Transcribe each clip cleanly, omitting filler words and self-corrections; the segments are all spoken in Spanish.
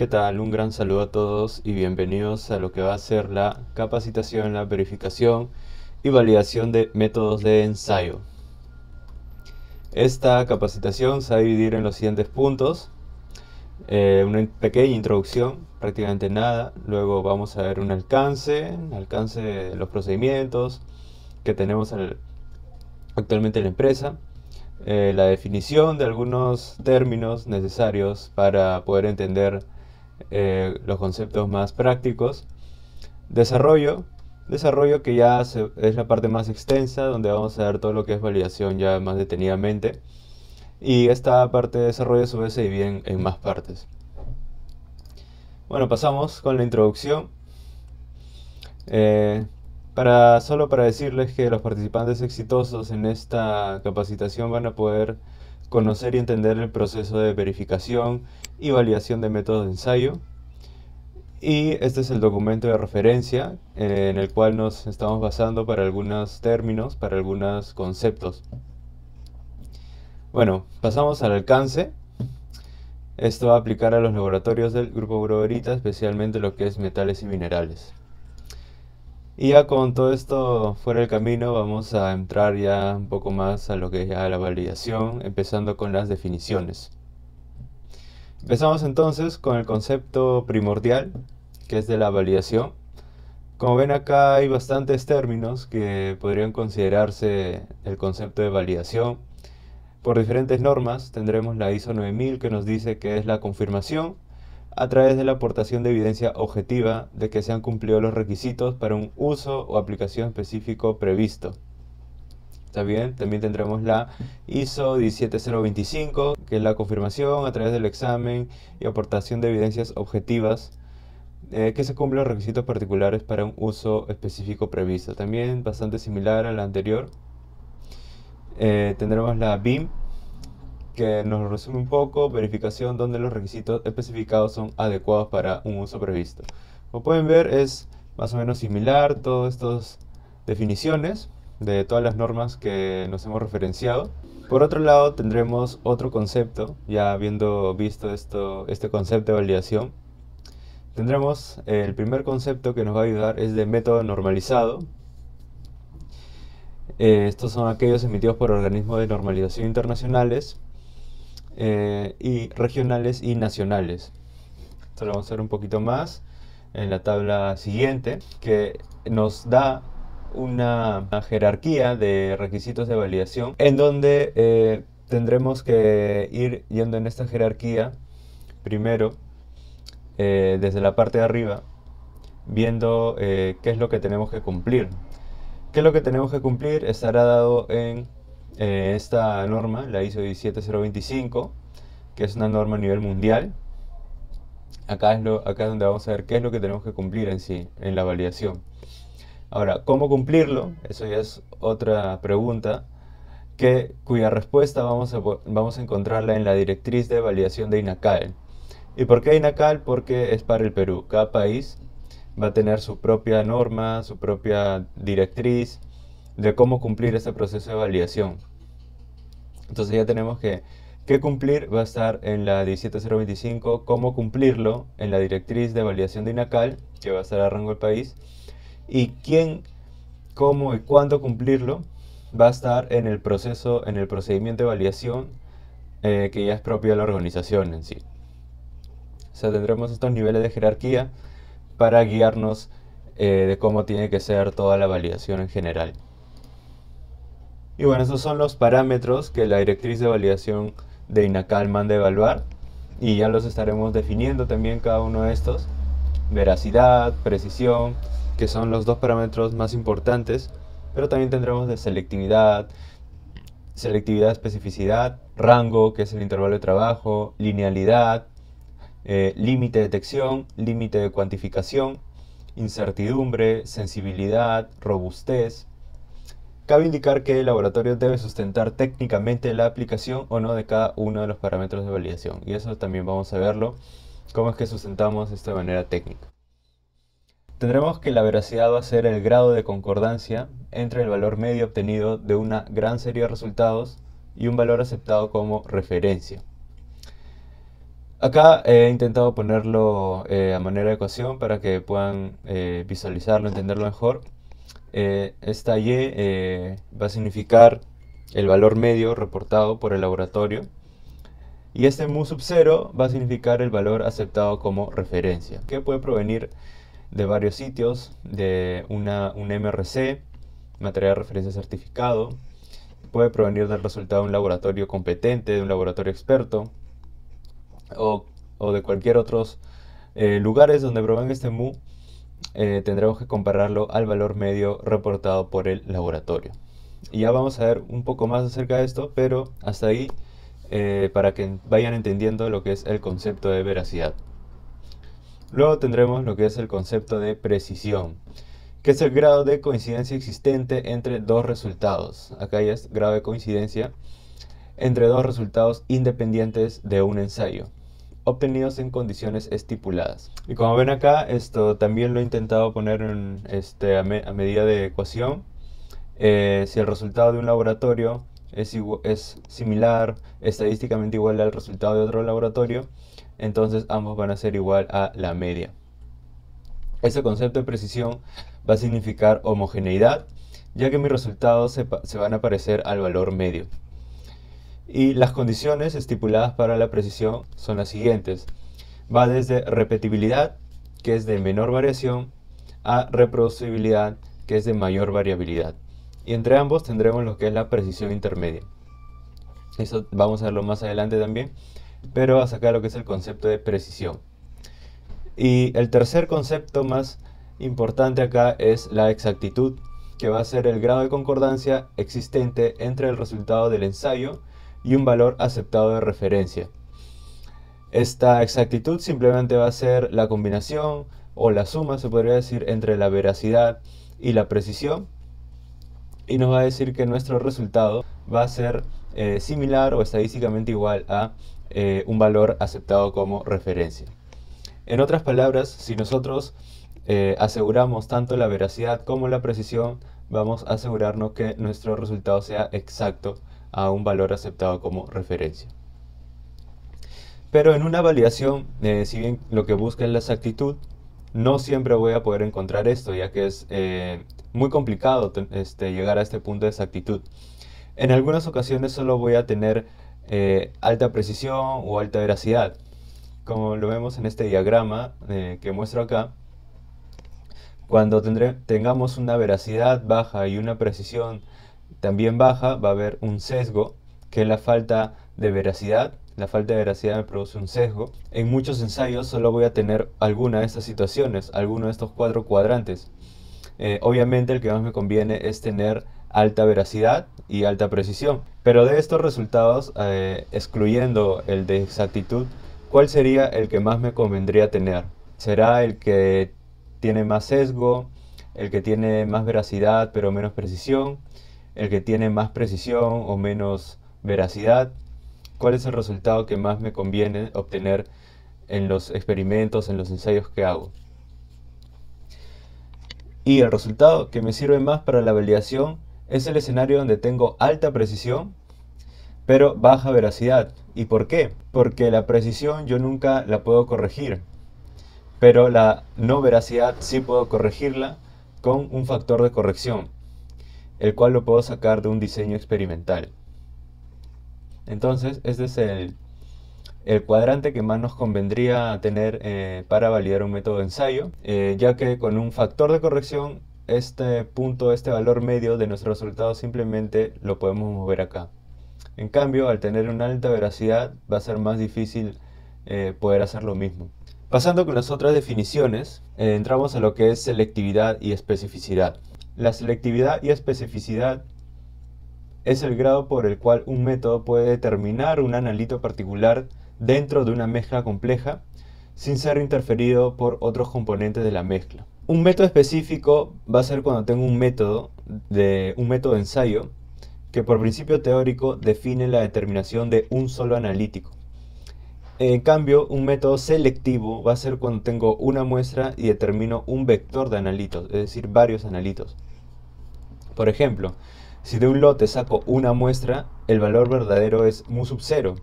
¿Qué tal? Un gran saludo a todos y bienvenidos a lo que va a ser la capacitación, la verificación y validación de métodos de ensayo. Esta capacitación se va a dividir en los siguientes puntos. Una pequeña introducción, prácticamente nada. Luego vamos a ver un alcance de los procedimientos que tenemos actualmente en la empresa. La definición de algunos términos necesarios para poder entender los conceptos más prácticos. Desarrollo que ya es la parte más extensa, donde vamos a ver todo lo que es validación ya más detenidamente. Y esta parte de desarrollo a su vez se divide en más partes. Bueno, pasamos con la introducción. Solo para decirles que los participantes exitosos en esta capacitación van a poder conocer y entender el proceso de verificación y validación de métodos de ensayo. Y este es el documento de referencia en el cual nos estamos basando para algunos términos, para algunos conceptos. Bueno, pasamos al alcance. Esto va a aplicar a los laboratorios del Grupo Bureau Veritas, especialmente lo que es metales y minerales. Y ya con todo esto fuera del camino, vamos a entrar ya un poco más a lo que es ya la validación, empezando con las definiciones. Empezamos entonces con el concepto primordial, que es de la validación. Como ven, acá hay bastantes términos que podrían considerarse el concepto de validación. Por diferentes normas tendremos la ISO 9000, que nos dice que es la confirmación a través de la aportación de evidencia objetiva de que se han cumplido los requisitos para un uso o aplicación específico previsto. ¿Está bien? También tendremos la ISO 17025, que es la confirmación a través del examen y aportación de evidencias objetivas que se cumplen los requisitos particulares para un uso específico previsto. También bastante similar a la anterior. Tendremos la BIM, que nos resume un poco: verificación donde los requisitos especificados son adecuados para un uso previsto. Como pueden ver, es más o menos similar todas estas definiciones de todas las normas que nos hemos referenciado. Por otro lado, tendremos otro concepto, ya habiendo visto este concepto de validación. Tendremos el primer concepto que nos va a ayudar, es de método normalizado. Estos son aquellos emitidos por organismos de normalización internacionales y regionales y nacionales. Esto lo vamos a ver un poquito más en la tabla siguiente, que nos da una jerarquía de requisitos de validación, en donde tendremos que ir yendo en esta jerarquía primero desde la parte de arriba, viendo qué es lo que tenemos que cumplir. ¿Qué es lo que tenemos que cumplir? Estará dado en esta norma, la ISO 17025, que es una norma a nivel mundial. Acá es donde vamos a ver qué es lo que tenemos que cumplir en sí, en la validación. Ahora, ¿cómo cumplirlo? Eso ya es otra pregunta, cuya respuesta vamos a encontrarla en la directriz de validación de INACAL. ¿Y por qué INACAL? Porque es para el Perú. Cada país va a tener su propia norma, su propia directriz de cómo cumplir este proceso de validación. Entonces ya tenemos que cumplir va a estar en la 17025, cómo cumplirlo en la directriz de validación de INACAL, que va a estar a rango del país, y quién, cómo y cuándo cumplirlo va a estar en el procedimiento de validación que ya es propio de la organización en sí. O sea, tendremos estos niveles de jerarquía para guiarnos de cómo tiene que ser toda la validación en general. Y bueno, esos son los parámetros que la directriz de validación de INACAL manda evaluar, y ya los estaremos definiendo también cada uno de estos: veracidad, precisión, que son los dos parámetros más importantes, pero también tendremos de selectividad, especificidad, rango, que es el intervalo de trabajo, linealidad, límite de detección, límite de cuantificación, incertidumbre, sensibilidad, robustez. Cabe indicar que el laboratorio debe sustentar técnicamente la aplicación o no de cada uno de los parámetros de validación, y eso también vamos a verlo, cómo es que sustentamos esto de manera técnica. Tendremos que la veracidad va a ser el grado de concordancia entre el valor medio obtenido de una gran serie de resultados y un valor aceptado como referencia. Acá he intentado ponerlo a manera de ecuación para que puedan visualizarlo, entenderlo mejor. Esta Y va a significar el valor medio reportado por el laboratorio. Y este mu sub 0 va a significar el valor aceptado como referencia, que puede provenir de varios sitios, de un MRC, material de referencia certificado, puede provenir del resultado de un laboratorio competente, de un laboratorio experto, o de cualquier otros lugares donde provenga este mu. Tendremos que compararlo al valor medio reportado por el laboratorio. Y ya vamos a ver un poco más acerca de esto, pero hasta ahí para que vayan entendiendo lo que es el concepto de veracidad. Luego tendremos lo que es el concepto de precisión, que es el grado de coincidencia existente entre dos resultados. Acá ya es grado de coincidencia entre dos resultados independientes de un ensayo, obtenidos en condiciones estipuladas. Y como ven acá, esto también lo he intentado poner a medida de ecuación. Si el resultado de un laboratorio es similar, estadísticamente igual al resultado de otro laboratorio, entonces ambos van a ser igual a la media. Este concepto de precisión va a significar homogeneidad, ya que mis resultados se van a parecer al valor medio. Y las condiciones estipuladas para la precisión son las siguientes. Va desde repetibilidad, que es de menor variación, a reproducibilidad, que es de mayor variabilidad. Y entre ambos tendremos lo que es la precisión intermedia. Eso vamos a verlo más adelante también, pero a sacar lo que es el concepto de precisión. Y el tercer concepto más importante acá es la exactitud, que va a ser el grado de concordancia existente entre el resultado del ensayo y un valor aceptado de referencia. Esta exactitud simplemente va a ser la combinación o la suma, se podría decir, entre la veracidad y la precisión, y nos va a decir que nuestro resultado va a ser similar o estadísticamente igual a un valor aceptado como referencia. En otras palabras, si nosotros aseguramos tanto la veracidad como la precisión, vamos a asegurarnos que nuestro resultado sea exacto a un valor aceptado como referencia. Pero en una validación, si bien lo que busca es la exactitud, no siempre voy a poder encontrar esto, ya que es muy complicado llegar a este punto de exactitud. En algunas ocasiones solo voy a tener alta precisión o alta veracidad. Como lo vemos en este diagrama que muestro acá, cuando tengamos una veracidad baja y una precisión también baja, va a haber un sesgo, que es la falta de veracidad. La falta de veracidad me produce un sesgo. En muchos ensayos solo voy a tener alguna de estas situaciones, alguno de estos 4 cuadrantes. Obviamente el que más me conviene es tener alta veracidad y alta precisión. Pero de estos resultados, excluyendo el de exactitud, ¿cuál sería el que más me convendría tener? ¿Será el que tiene más sesgo, el que tiene más veracidad pero menos precisión, el que tiene más precisión o menos veracidad? ¿Cuál es el resultado que más me conviene obtener en los experimentos, en los ensayos que hago? Y el resultado que me sirve más para la validación es el escenario donde tengo alta precisión pero baja veracidad. ¿Y por qué? Porque la precisión yo nunca la puedo corregir, pero la no veracidad sí puedo corregirla con un factor de corrección, el cual lo puedo sacar de un diseño experimental. Entonces, este es el cuadrante que más nos convendría tener para validar un método de ensayo, ya que con un factor de corrección, este punto, este valor medio de nuestro resultado simplemente lo podemos mover acá. En cambio, al tener una alta veracidad, va a ser más difícil poder hacer lo mismo. Pasando con las otras definiciones, entramos a lo que es selectividad y especificidad. La selectividad y especificidad es el grado por el cual un método puede determinar un analito particular dentro de una mezcla compleja sin ser interferido por otros componentes de la mezcla. Un método específico va a ser cuando tengo un método de ensayo que por principio teórico define la determinación de un solo analítico. En cambio, un método selectivo va a ser cuando tengo una muestra y determino un vector de analitos, es decir, varios analitos. Por ejemplo, si de un lote saco una muestra, el valor verdadero es mu sub 0.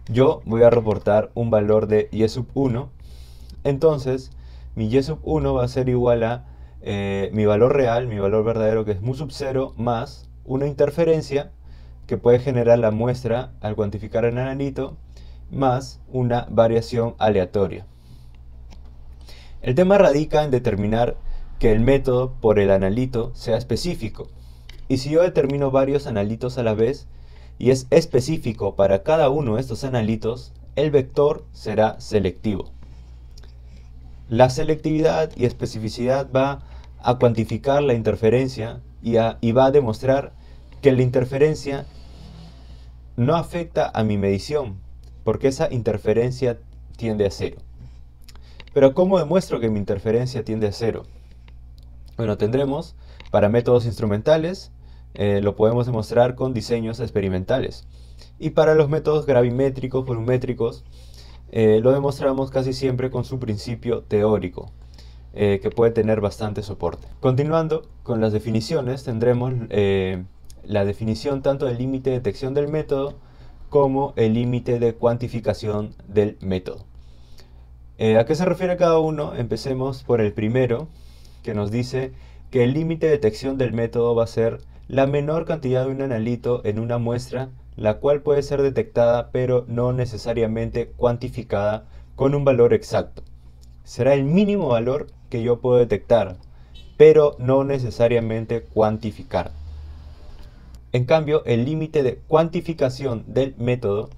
yo voy a reportar un valor de y sub 1. Entonces, mi y sub 1 va a ser igual a mi valor real, mi valor verdadero, que es mu sub 0, más una interferencia que puede generar la muestra al cuantificar el analito, más una variación aleatoria. El tema radica en determinar que el método por el analito sea específico. Y si yo determino varios analitos a la vez y es específico para cada uno de estos analitos, el vector será selectivo. La selectividad y especificidad va a cuantificar la interferencia y va a demostrar que la interferencia no afecta a mi medición, porque esa interferencia tiende a cero. Pero ¿cómo demuestro que mi interferencia tiende a cero? Bueno, tendremos para métodos instrumentales, lo podemos demostrar con diseños experimentales. Y para los métodos gravimétricos, volumétricos, lo demostramos casi siempre con su principio teórico, que puede tener bastante soporte. Continuando con las definiciones, tendremos la definición tanto del límite de detección del método como el límite de cuantificación del método. ¿A qué se refiere cada uno? Empecemos por el primero, que nos dice que el límite de detección del método va a ser la menor cantidad de un analito en una muestra, la cual puede ser detectada pero no necesariamente cuantificada con un valor exacto. Será el mínimo valor que yo puedo detectar, pero no necesariamente cuantificar. En cambio, el límite de cuantificación del método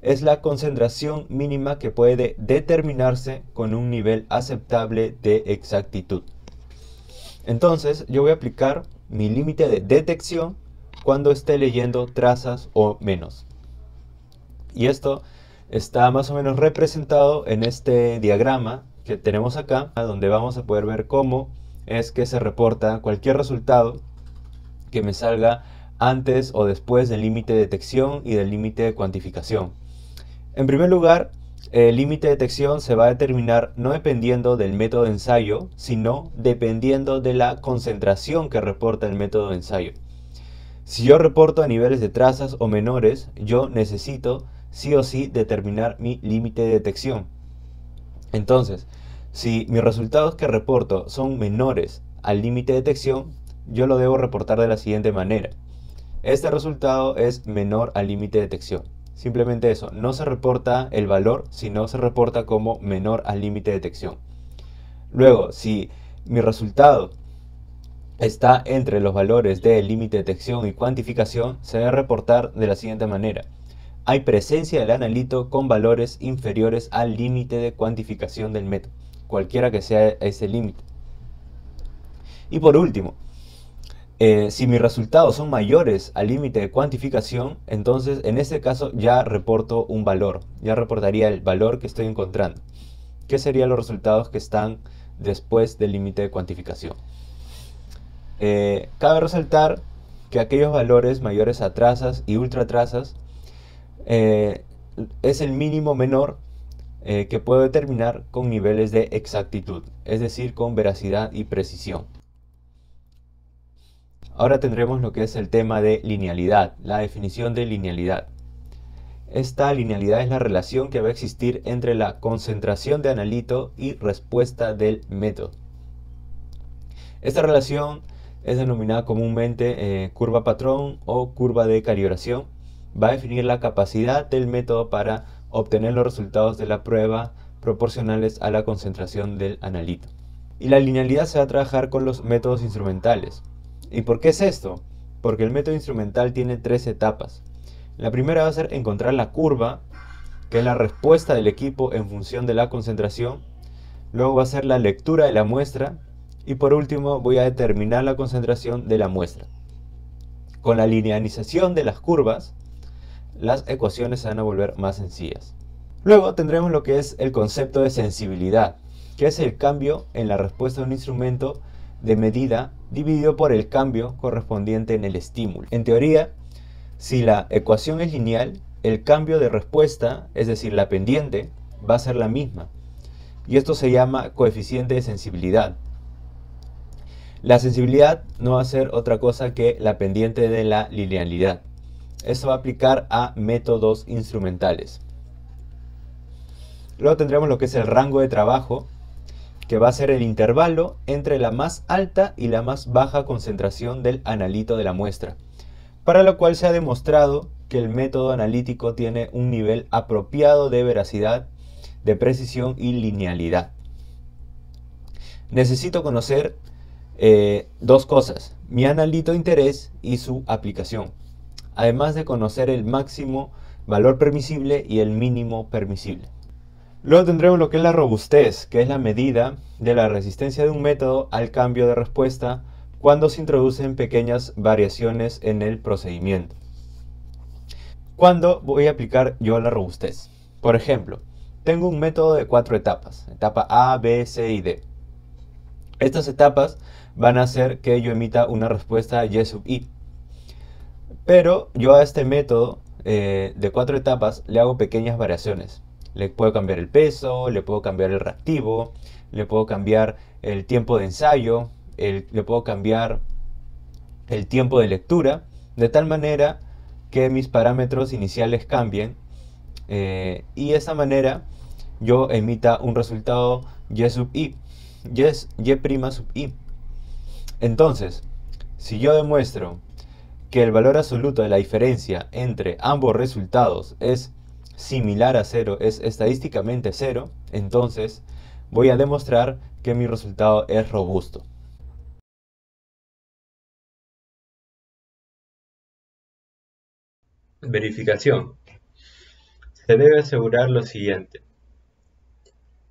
es la concentración mínima que puede determinarse con un nivel aceptable de exactitud. Entonces, yo voy a aplicar mi límite de detección cuando esté leyendo trazas o menos. Y esto está más o menos representado en este diagrama que tenemos acá, donde vamos a poder ver cómo es que se reporta cualquier resultado que me salga antes o después del límite de detección y del límite de cuantificación. En primer lugar, el límite de detección se va a determinar no dependiendo del método de ensayo, sino dependiendo de la concentración que reporta el método de ensayo. Si yo reporto a niveles de trazas o menores, yo necesito sí o sí determinar mi límite de detección. Entonces, si mis resultados que reporto son menores al límite de detección, yo lo debo reportar de la siguiente manera. Este resultado es menor al límite de detección. Simplemente eso, no se reporta el valor, sino se reporta como menor al límite de detección. Luego, si mi resultado está entre los valores del límite de detección y cuantificación, se debe reportar de la siguiente manera. Hay presencia del analito con valores inferiores al límite de cuantificación del método, cualquiera que sea ese límite. Y por último, si mis resultados son mayores al límite de cuantificación, entonces en este caso ya reporto un valor, ya reportaría el valor que estoy encontrando. ¿Qué serían los resultados que están después del límite de cuantificación? Cabe resaltar que aquellos valores mayores a trazas y ultratrazas es el mínimo menor que puedo determinar con niveles de exactitud, es decir, con veracidad y precisión. Ahora tendremos lo que es el tema de linealidad, la definición de linealidad. Esta linealidad es la relación que va a existir entre la concentración de analito y respuesta del método. Esta relación es denominada comúnmente curva patrón o curva de calibración. Va a definir la capacidad del método para obtener los resultados de la prueba proporcionales a la concentración del analito. Y la linealidad se va a trabajar con los métodos instrumentales. ¿Y por qué es esto? Porque el método instrumental tiene tres etapas. La primera va a ser encontrar la curva, que es la respuesta del equipo en función de la concentración. Luego va a ser la lectura de la muestra. Y por último voy a determinar la concentración de la muestra. Con la linealización de las curvas, las ecuaciones se van a volver más sencillas. Luego tendremos lo que es el concepto de sensibilidad, que es el cambio en la respuesta de un instrumento de medida dividido por el cambio correspondiente en el estímulo. En teoría, si la ecuación es lineal, el cambio de respuesta, es decir, la pendiente, va a ser la misma. Y esto se llama coeficiente de sensibilidad. La sensibilidad no va a ser otra cosa que la pendiente de la linealidad. Esto va a aplicar a métodos instrumentales. Luego tendremos lo que es el rango de trabajo, que va a ser el intervalo entre la más alta y la más baja concentración del analito de la muestra, para lo cual se ha demostrado que el método analítico tiene un nivel apropiado de veracidad, de precisión y linealidad. Necesito conocer dos cosas: mi analito de interés y su aplicación, además de conocer el máximo valor permisible y el mínimo permisible. Luego tendremos lo que es la robustez, que es la medida de la resistencia de un método al cambio de respuesta cuando se introducen pequeñas variaciones en el procedimiento. ¿Cuándo voy a aplicar yo la robustez? Por ejemplo, tengo un método de 4 etapas, etapa A, B, C y D. Estas etapas van a hacer que yo emita una respuesta Y sub I. Pero yo a este método de 4 etapas le hago pequeñas variaciones. Le puedo cambiar el peso, le puedo cambiar el reactivo, le puedo cambiar el tiempo de ensayo, le puedo cambiar el tiempo de lectura, de tal manera que mis parámetros iniciales cambien y de esa manera yo emita un resultado Y sub I, Y prima sub I. Entonces, si yo demuestro que el valor absoluto de la diferencia entre ambos resultados es similar a cero, es estadísticamente cero, entonces voy a demostrar que mi resultado es robusto. Verificación. Se debe asegurar lo siguiente: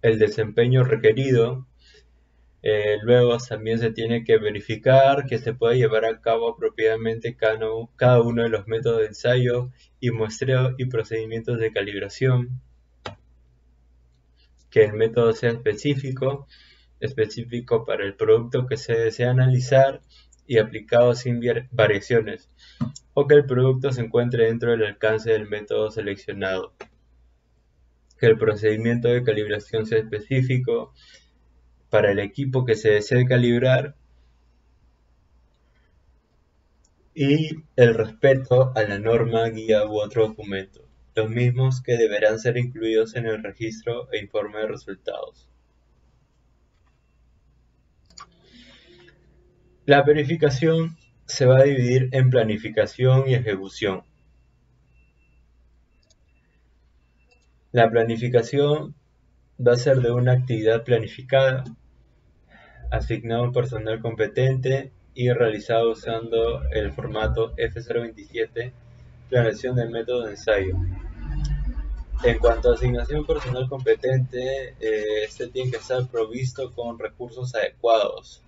el desempeño requerido. Luego también se tiene que verificar que se pueda llevar a cabo apropiadamente cada uno de los métodos de ensayo y muestreo y procedimientos de calibración, que el método sea específico para el producto que se desea analizar y aplicado sin variaciones, o que el producto se encuentre dentro del alcance del método seleccionado, que el procedimiento de calibración sea específico para el equipo que se desee calibrar, y el respeto a la norma, guía u otro documento, los mismos que deberán ser incluidos en el registro e informe de resultados. La verificación se va a dividir en planificación y ejecución. La planificación va a ser de una actividad planificada, asignado un personal competente y realizado usando el formato F027, planeación del método de ensayo. En cuanto a asignación personal competente, este tiene que estar provisto con recursos adecuados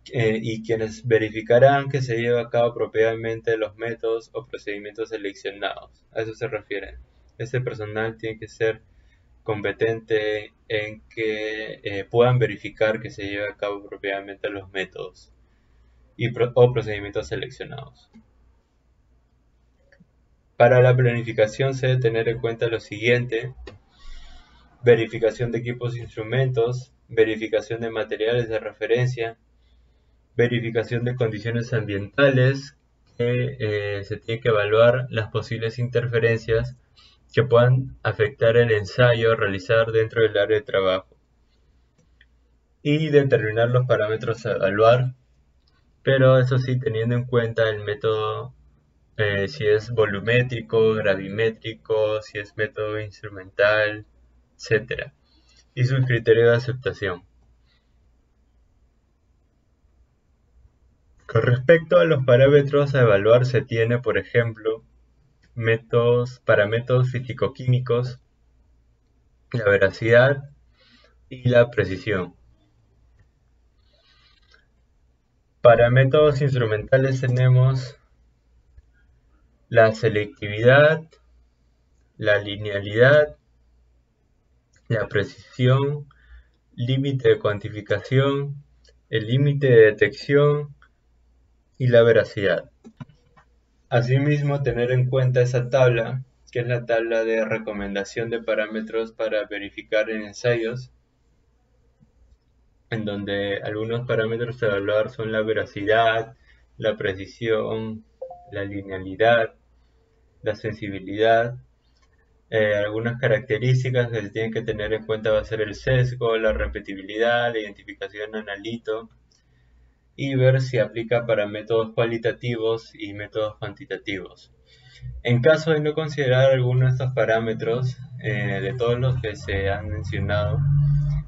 y quienes verificarán que se lleva a cabo apropiadamente los métodos o procedimientos seleccionados. A eso se refiere. Este personal tiene que ser competente en que puedan verificar que se lleve a cabo apropiadamente los métodos o procedimientos seleccionados. Para la planificación se debe tener en cuenta lo siguiente: verificación de equipos e instrumentos, verificación de materiales de referencia, verificación de condiciones ambientales, que se tiene que evaluar las posibles interferencias que puedan afectar el ensayo a realizar dentro del área de trabajo, y determinar los parámetros a evaluar, pero eso sí teniendo en cuenta el método, si es volumétrico, gravimétrico, si es método instrumental, etc. Y sus criterios de aceptación. Con respecto a los parámetros a evaluar, se tiene, por ejemplo, para métodos físico-químicos, la veracidad y la precisión. Para métodos instrumentales tenemos la selectividad, la linealidad, la precisión, límite de cuantificación, el límite de detección y la veracidad. Asimismo, tener en cuenta esa tabla, que es la tabla de recomendación de parámetros para verificar en ensayos, en donde algunos parámetros a evaluar son la veracidad, la precisión, la linealidad, la sensibilidad, Algunas características que se tienen que tener en cuenta va a ser el sesgo, la repetibilidad, la identificación analito y ver si aplica para métodos cualitativos y métodos cuantitativos. En caso de no considerar alguno de estos parámetros, de todos los que se han mencionado,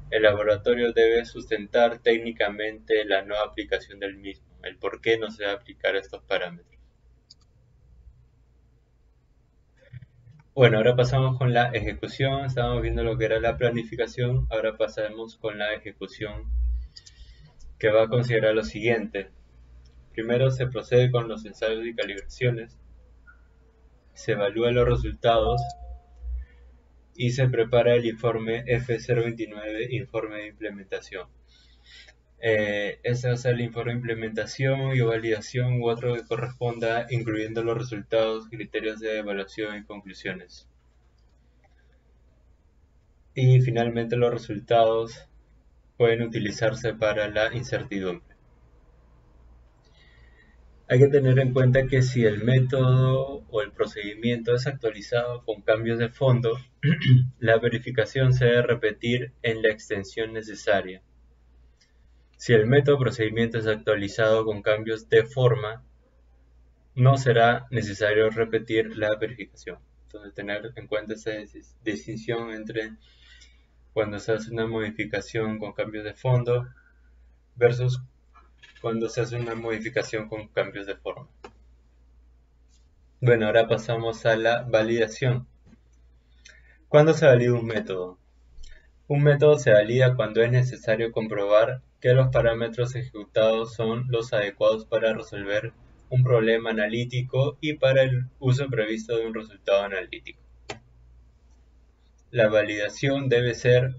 el laboratorio debe sustentar técnicamente la no aplicación del mismo, el por qué no se va a aplicar estos parámetros. Bueno, ahora pasamos con la ejecución. Estábamos viendo lo que era la planificación, ahora pasaremos con la ejecución, que va a considerar lo siguiente. Primero se procede con los ensayos y calibraciones, se evalúan los resultados y se prepara el informe F029, informe de implementación. Este va a ser el informe de implementación y validación u otro que corresponda, incluyendo los resultados, criterios de evaluación y conclusiones. Y finalmente los resultados pueden utilizarse para la incertidumbre. Hay que tener en cuenta que si el método o el procedimiento es actualizado con cambios de fondo, la verificación se debe repetir en la extensión necesaria. Si el método o procedimiento es actualizado con cambios de forma, no será necesario repetir la verificación. Entonces, tener en cuenta esa distinción entre cuando se hace una modificación con cambios de fondo versus cuando se hace una modificación con cambios de forma. Bueno, ahora pasamos a la validación. ¿Cuándo se valida un método? Un método se valida cuando es necesario comprobar que los parámetros ejecutados son los adecuados para resolver un problema analítico y para el uso previsto de un resultado analítico. La validación debe ser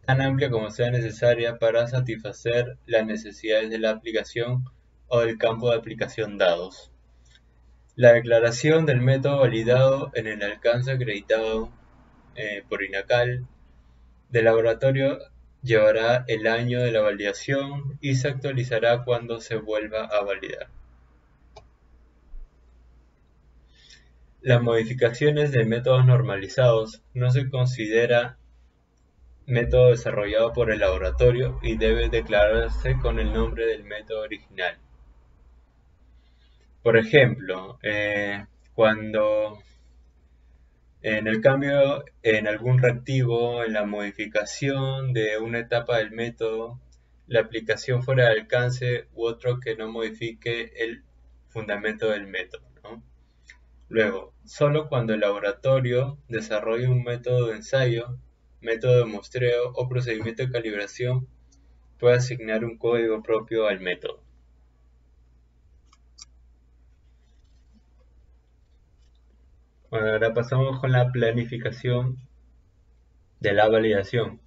tan amplia como sea necesaria para satisfacer las necesidades de la aplicación o del campo de aplicación dados. La declaración del método validado en el alcance acreditado por INACAL del laboratorio llevará el año de la validación y se actualizará cuando se vuelva a validar. Las modificaciones de métodos normalizados no se considera método desarrollado por el laboratorio y debe declararse con el nombre del método original. Por ejemplo, cuando en el cambio en algún reactivo, en la modificación de una etapa del método, la aplicación fuera de alcance u otro que no modifique el fundamento del método, ¿no? Luego, solo cuando el laboratorio desarrolle un método de ensayo, método de muestreo o procedimiento de calibración, puede asignar un código propio al método. Bueno, ahora pasamos con la planificación de la validación.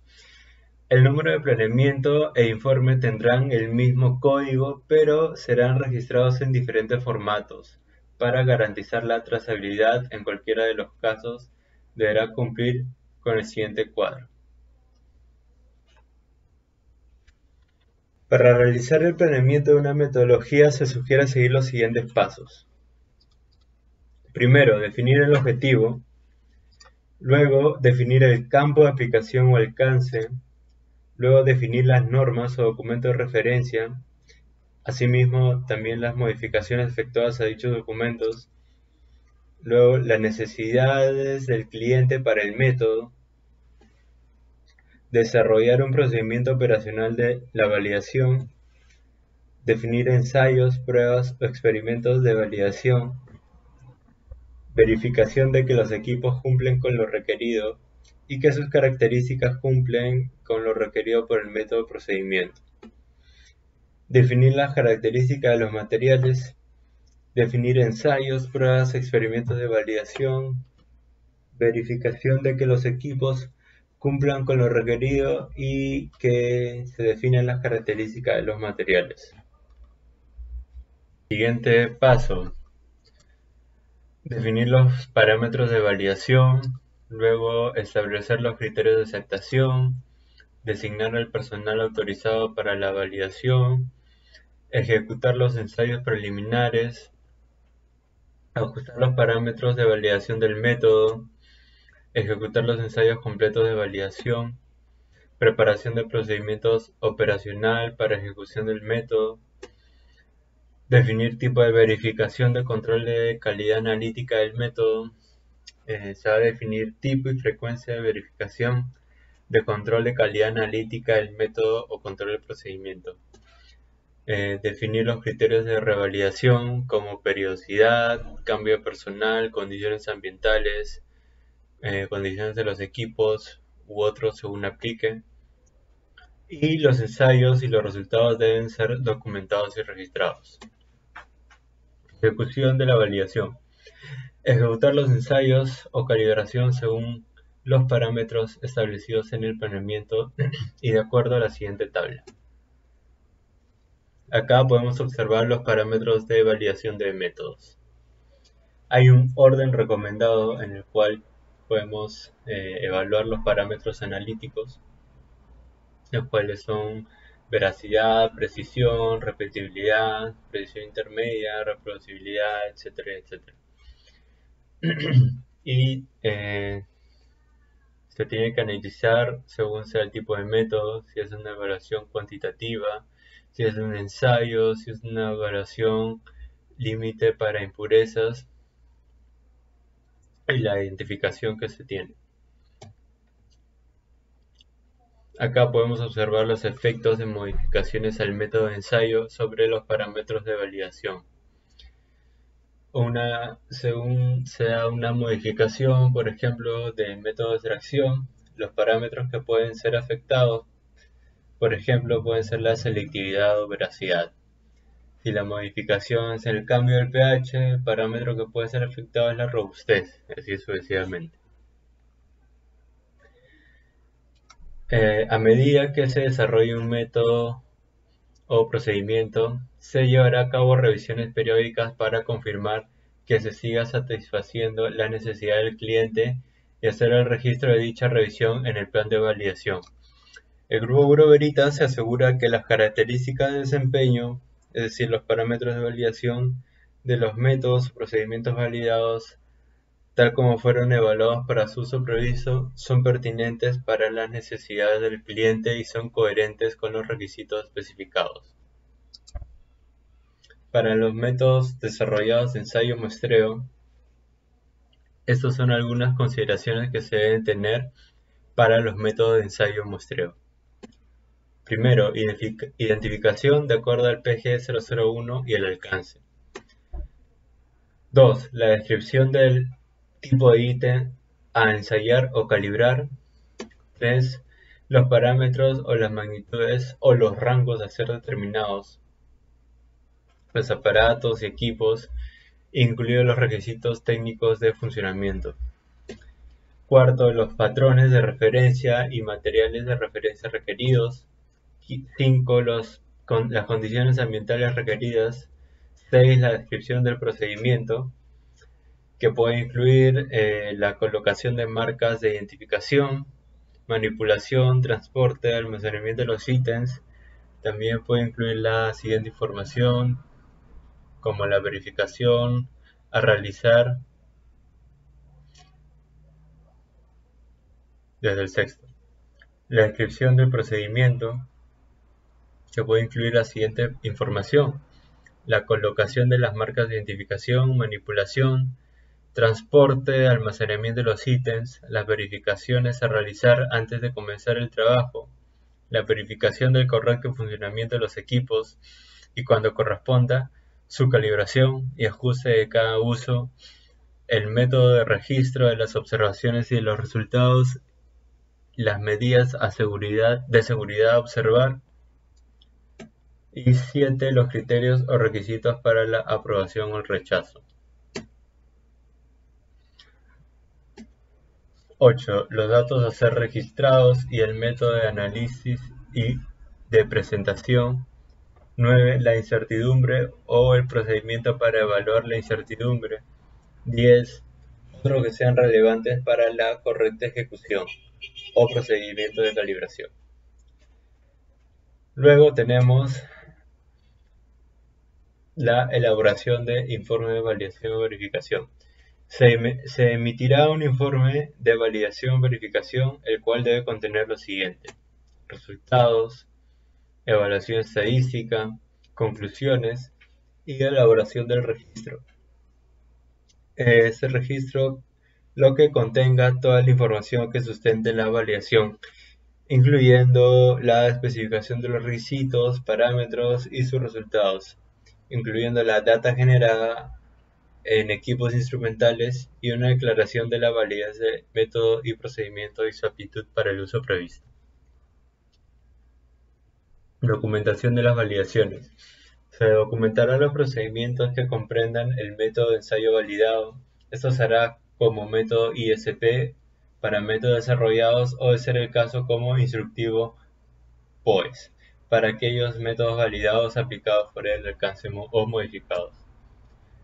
El número de planeamiento e informe tendrán el mismo código, pero serán registrados en diferentes formatos. Para garantizar la trazabilidad en cualquiera de los casos, deberá cumplir con el siguiente cuadro. Para realizar el planeamiento de una metodología se sugiere seguir los siguientes pasos. Primero, definir el objetivo. Luego, definir el campo de aplicación o alcance. Luego, definir las normas o documentos de referencia. Asimismo, también las modificaciones efectuadas a dichos documentos. Luego, las necesidades del cliente para el método. Desarrollar un procedimiento operacional de la validación. Definir ensayos, pruebas o experimentos de validación. Verificación de que los equipos cumplen con lo requerido y que sus características cumplen con lo requerido por el método de procedimiento. Definir las características de los materiales. Definir ensayos, pruebas, experimentos de validación. Verificación de que los equipos cumplan con lo requerido y que se definan las características de los materiales. Siguiente paso. Definir los parámetros de validación, luego establecer los criterios de aceptación, designar al personal autorizado para la validación, ejecutar los ensayos preliminares, ajustar los parámetros de validación del método, ejecutar los ensayos completos de validación, preparación de procedimientos operacional para ejecución del método, definir tipo de verificación de control de calidad analítica del método. Se va a definir tipo y frecuencia de verificación de control de calidad analítica del método o control del procedimiento. Definir los criterios de revalidación como periodicidad, cambio de personal, condiciones ambientales, condiciones de los equipos u otros según aplique. Y los ensayos y los resultados deben ser documentados y registrados. Ejecución de la validación. Ejecutar los ensayos o calibración según los parámetros establecidos en el planeamiento y de acuerdo a la siguiente tabla. Acá podemos observar los parámetros de validación de métodos. Hay un orden recomendado en el cual podemos evaluar los parámetros analíticos, los cuales son veracidad, precisión, repetibilidad, precisión intermedia, reproducibilidad, etcétera, etcétera. Y se tiene que analizar según sea el tipo de método, si es una evaluación cuantitativa, si es un ensayo, si es una evaluación límite para impurezas y la identificación que se tiene. Acá podemos observar los efectos de modificaciones al método de ensayo sobre los parámetros de validación. Según sea una modificación, por ejemplo, del método de extracción, los parámetros que pueden ser afectados, por ejemplo, pueden ser la selectividad o veracidad. Si la modificación es el cambio del pH, el parámetro que puede ser afectado es la robustez, así sucesivamente. A medida que se desarrolle un método o procedimiento, se llevará a cabo revisiones periódicas para confirmar que se siga satisfaciendo la necesidad del cliente y hacer el registro de dicha revisión en el plan de validación. El grupo Bureau Veritas se asegura que las características de desempeño, es decir, los parámetros de validación de los métodos o procedimientos validados, tal como fueron evaluados para su uso previsto, son pertinentes para las necesidades del cliente y son coherentes con los requisitos especificados. Para los métodos desarrollados de ensayo-muestreo, estas son algunas consideraciones que se deben tener para los métodos de ensayo-muestreo. Primero, identificación de acuerdo al PG 001 y el alcance. 2. La descripción del tipo de ítem a ensayar o calibrar. 3. Los parámetros o las magnitudes o los rangos a ser determinados. Los aparatos y equipos, incluidos los requisitos técnicos de funcionamiento. 4. Los patrones de referencia y materiales de referencia requeridos. 5. Las condiciones ambientales requeridas. 6. La descripción del procedimiento, que puede incluir la colocación de marcas de identificación, manipulación, transporte, almacenamiento de los ítems. También puede incluir la siguiente información, como la verificación a realizar desde el sexto. La descripción del procedimiento, que puede incluir la siguiente información: la colocación de las marcas de identificación, manipulación, transporte, almacenamiento de los ítems, las verificaciones a realizar antes de comenzar el trabajo, la verificación del correcto funcionamiento de los equipos y, cuando corresponda, su calibración y ajuste de cada uso, el método de registro de las observaciones y de los resultados, las medidas de seguridad a observar, y 7. Los criterios o requisitos para la aprobación o el rechazo. 8. Los datos a ser registrados y el método de análisis y de presentación. 9. La incertidumbre o el procedimiento para evaluar la incertidumbre. 10. Otros que sean relevantes para la correcta ejecución o procedimiento de calibración. Luego tenemos la elaboración de informe de validación o verificación. Se emitirá un informe de validación-verificación, el cual debe contener lo siguiente: resultados, evaluación estadística, conclusiones y elaboración del registro. Este registro lo que contenga toda la información que sustente la validación, incluyendo la especificación de los requisitos, parámetros y sus resultados, incluyendo la data generada en equipos instrumentales y una declaración de la validez del método y procedimiento y su aptitud para el uso previsto. Documentación de las validaciones. Se documentarán los procedimientos que comprendan el método de ensayo validado. Esto se hará como método ISP para métodos desarrollados o, de ser el caso, como instructivo POES para aquellos métodos validados aplicados por el alcance o modificados.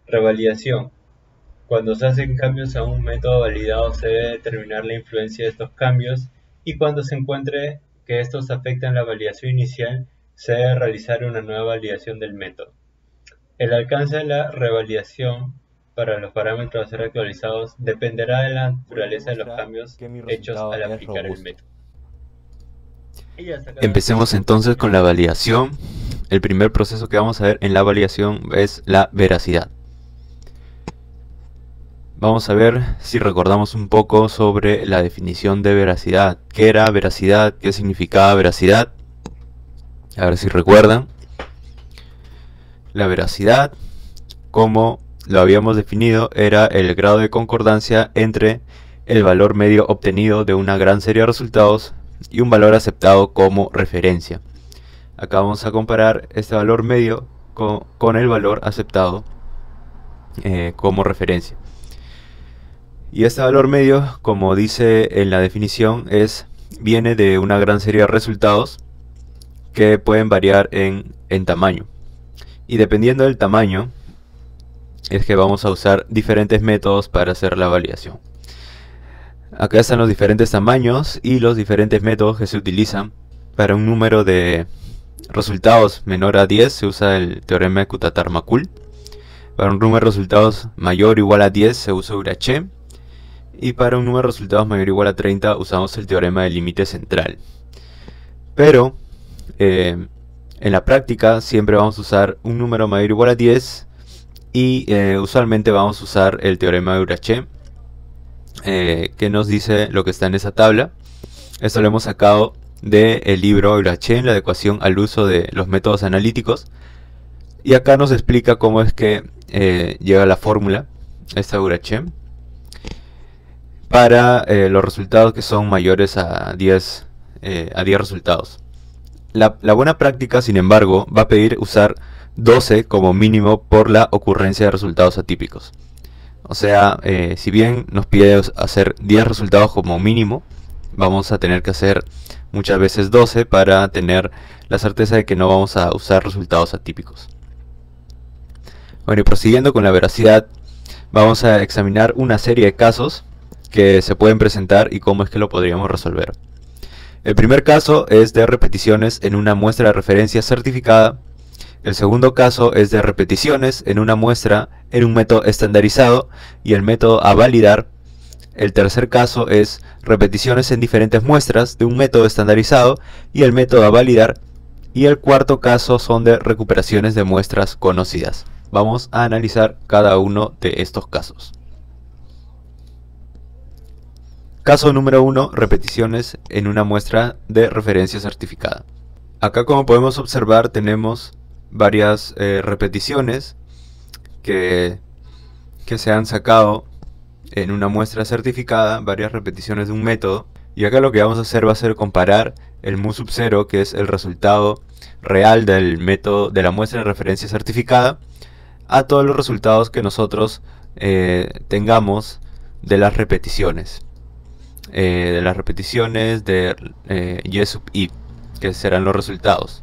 Revalidación. Cuando se hacen cambios a un método validado, se debe determinar la influencia de estos cambios, y cuando se encuentre que estos afectan la validación inicial, se debe realizar una nueva validación del método. El alcance de la revalidación para los parámetros a ser actualizados dependerá de la naturaleza de los cambios hechos al aplicar el método. Empecemos entonces con la validación. El primer proceso que vamos a ver en la validación es la veracidad. Vamos a ver si recordamos un poco sobre la definición de veracidad. ¿Qué era veracidad? ¿Qué significaba veracidad? A ver si recuerdan. La veracidad, como lo habíamos definido, era el grado de concordancia entre el valor medio obtenido de una gran serie de resultados y un valor aceptado como referencia. Acá vamos a comparar este valor medio con el valor aceptado como referencia. Y este valor medio, como dice en la definición, viene de una gran serie de resultados que pueden variar en tamaño. Y dependiendo del tamaño, es que vamos a usar diferentes métodos para hacer la validación. Acá están los diferentes tamaños y los diferentes métodos que se utilizan. Para un número de resultados menor a 10 se usa el teorema de Cutatar-Makul. Para un número de resultados mayor o igual a 10 se usa Urachet. Y para un número de resultados mayor o igual a 30 usamos el teorema del límite central. Pero en la práctica siempre vamos a usar un número mayor o igual a 10 y usualmente vamos a usar el teorema de Urachet, que nos dice lo que está en esa tabla. Esto lo hemos sacado del libro Urachet, la adecuación al uso de los métodos analíticos, y acá nos explica cómo es que llega la fórmula, esta Urachet, para los resultados que son mayores a 10 resultados. La buena práctica, sin embargo, va a pedir usar 12 como mínimo por la ocurrencia de resultados atípicos. O sea, si bien nos pide hacer 10 resultados como mínimo, vamos a tener que hacer muchas veces 12 para tener la certeza de que no vamos a usar resultados atípicos. Bueno, y prosiguiendo con la veracidad, vamos a examinar una serie de casos que se pueden presentar y cómo es que lo podríamos resolver. El primer caso es de repeticiones en una muestra de referencia certificada. El segundo caso es de repeticiones en una muestra en un método estandarizado y el método a validar. El tercer caso es repeticiones en diferentes muestras de un método estandarizado y el método a validar. Y el cuarto caso son de recuperaciones de muestras conocidas. Vamos a analizar cada uno de estos casos. Caso número 1, repeticiones en una muestra de referencia certificada. Acá, como podemos observar, tenemos varias repeticiones que se han sacado en una muestra certificada, varias repeticiones de un método. Y acá lo que vamos a hacer va a ser comparar el mu sub 0, que es el resultado real del método de la muestra de referencia certificada, a todos los resultados que nosotros tengamos de las repeticiones. De y sub i, que serán los resultados.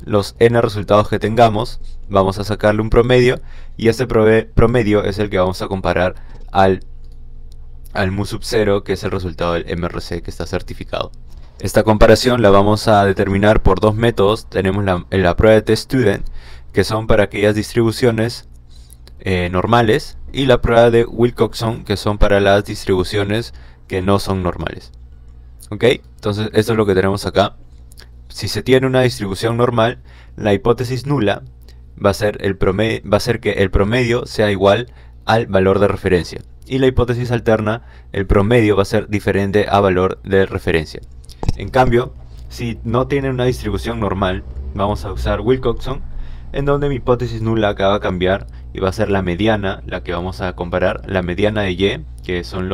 Los n resultados que tengamos, vamos a sacarle un promedio, y este promedio es el que vamos a comparar al mu sub 0, que es el resultado del MRC que está certificado. Esta comparación la vamos a determinar por dos métodos. Tenemos la prueba de test student, que son para aquellas distribuciones normales, y la prueba de Wilcoxon, que son para las distribuciones que no son normales. ¿Ok? Entonces esto es lo que tenemos acá. Si se tiene una distribución normal, la hipótesis nula va a ser que el promedio sea igual al valor de referencia, y la hipótesis alterna, el promedio va a ser diferente a valor de referencia. En cambio, si no tiene una distribución normal, vamos a usar Wilcoxon, en donde mi hipótesis nula acá va a cambiar y va a ser la mediana, la que vamos a comparar, la mediana de Y, que son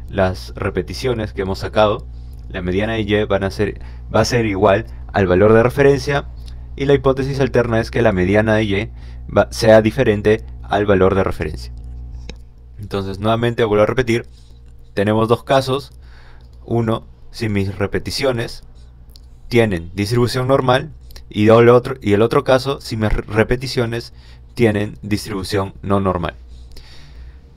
las repeticiones que hemos sacado. La mediana de Y va a ser igual al valor de referencia, y la hipótesis alterna es que la mediana de Y sea diferente al valor de referencia. Entonces, nuevamente vuelvo a repetir, tenemos dos casos. Uno, si mis repeticiones tienen distribución normal, y el otro caso, si mis repeticiones tienen distribución no normal.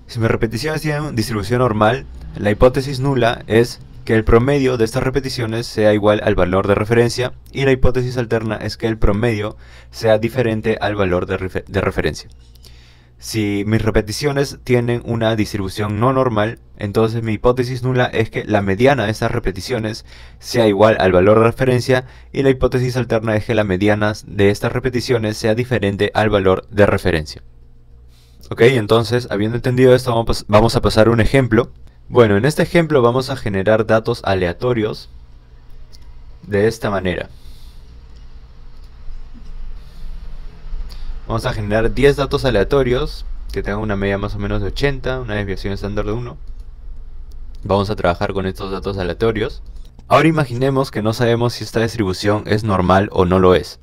Si mis repeticiones tienen distribución normal, la hipótesis nula es que el promedio de estas repeticiones sea igual al valor de referencia, y la hipótesis alterna es que el promedio sea diferente al valor de referencia. Si mis repeticiones tienen una distribución no normal, entonces mi hipótesis nula es que la mediana de estas repeticiones sea igual al valor de referencia, y la hipótesis alterna es que la mediana de estas repeticiones sea diferente al valor de referencia. Ok, entonces, habiendo entendido esto, vamos a pasar a un ejemplo. Bueno, en este ejemplo vamos a generar datos aleatorios de esta manera. Vamos a generar 10 datos aleatorios que tengan una media más o menos de 80, una desviación estándar de 1. Vamos a trabajar con estos datos aleatorios. Ahora imaginemos que no sabemos si esta distribución es normal o no lo es.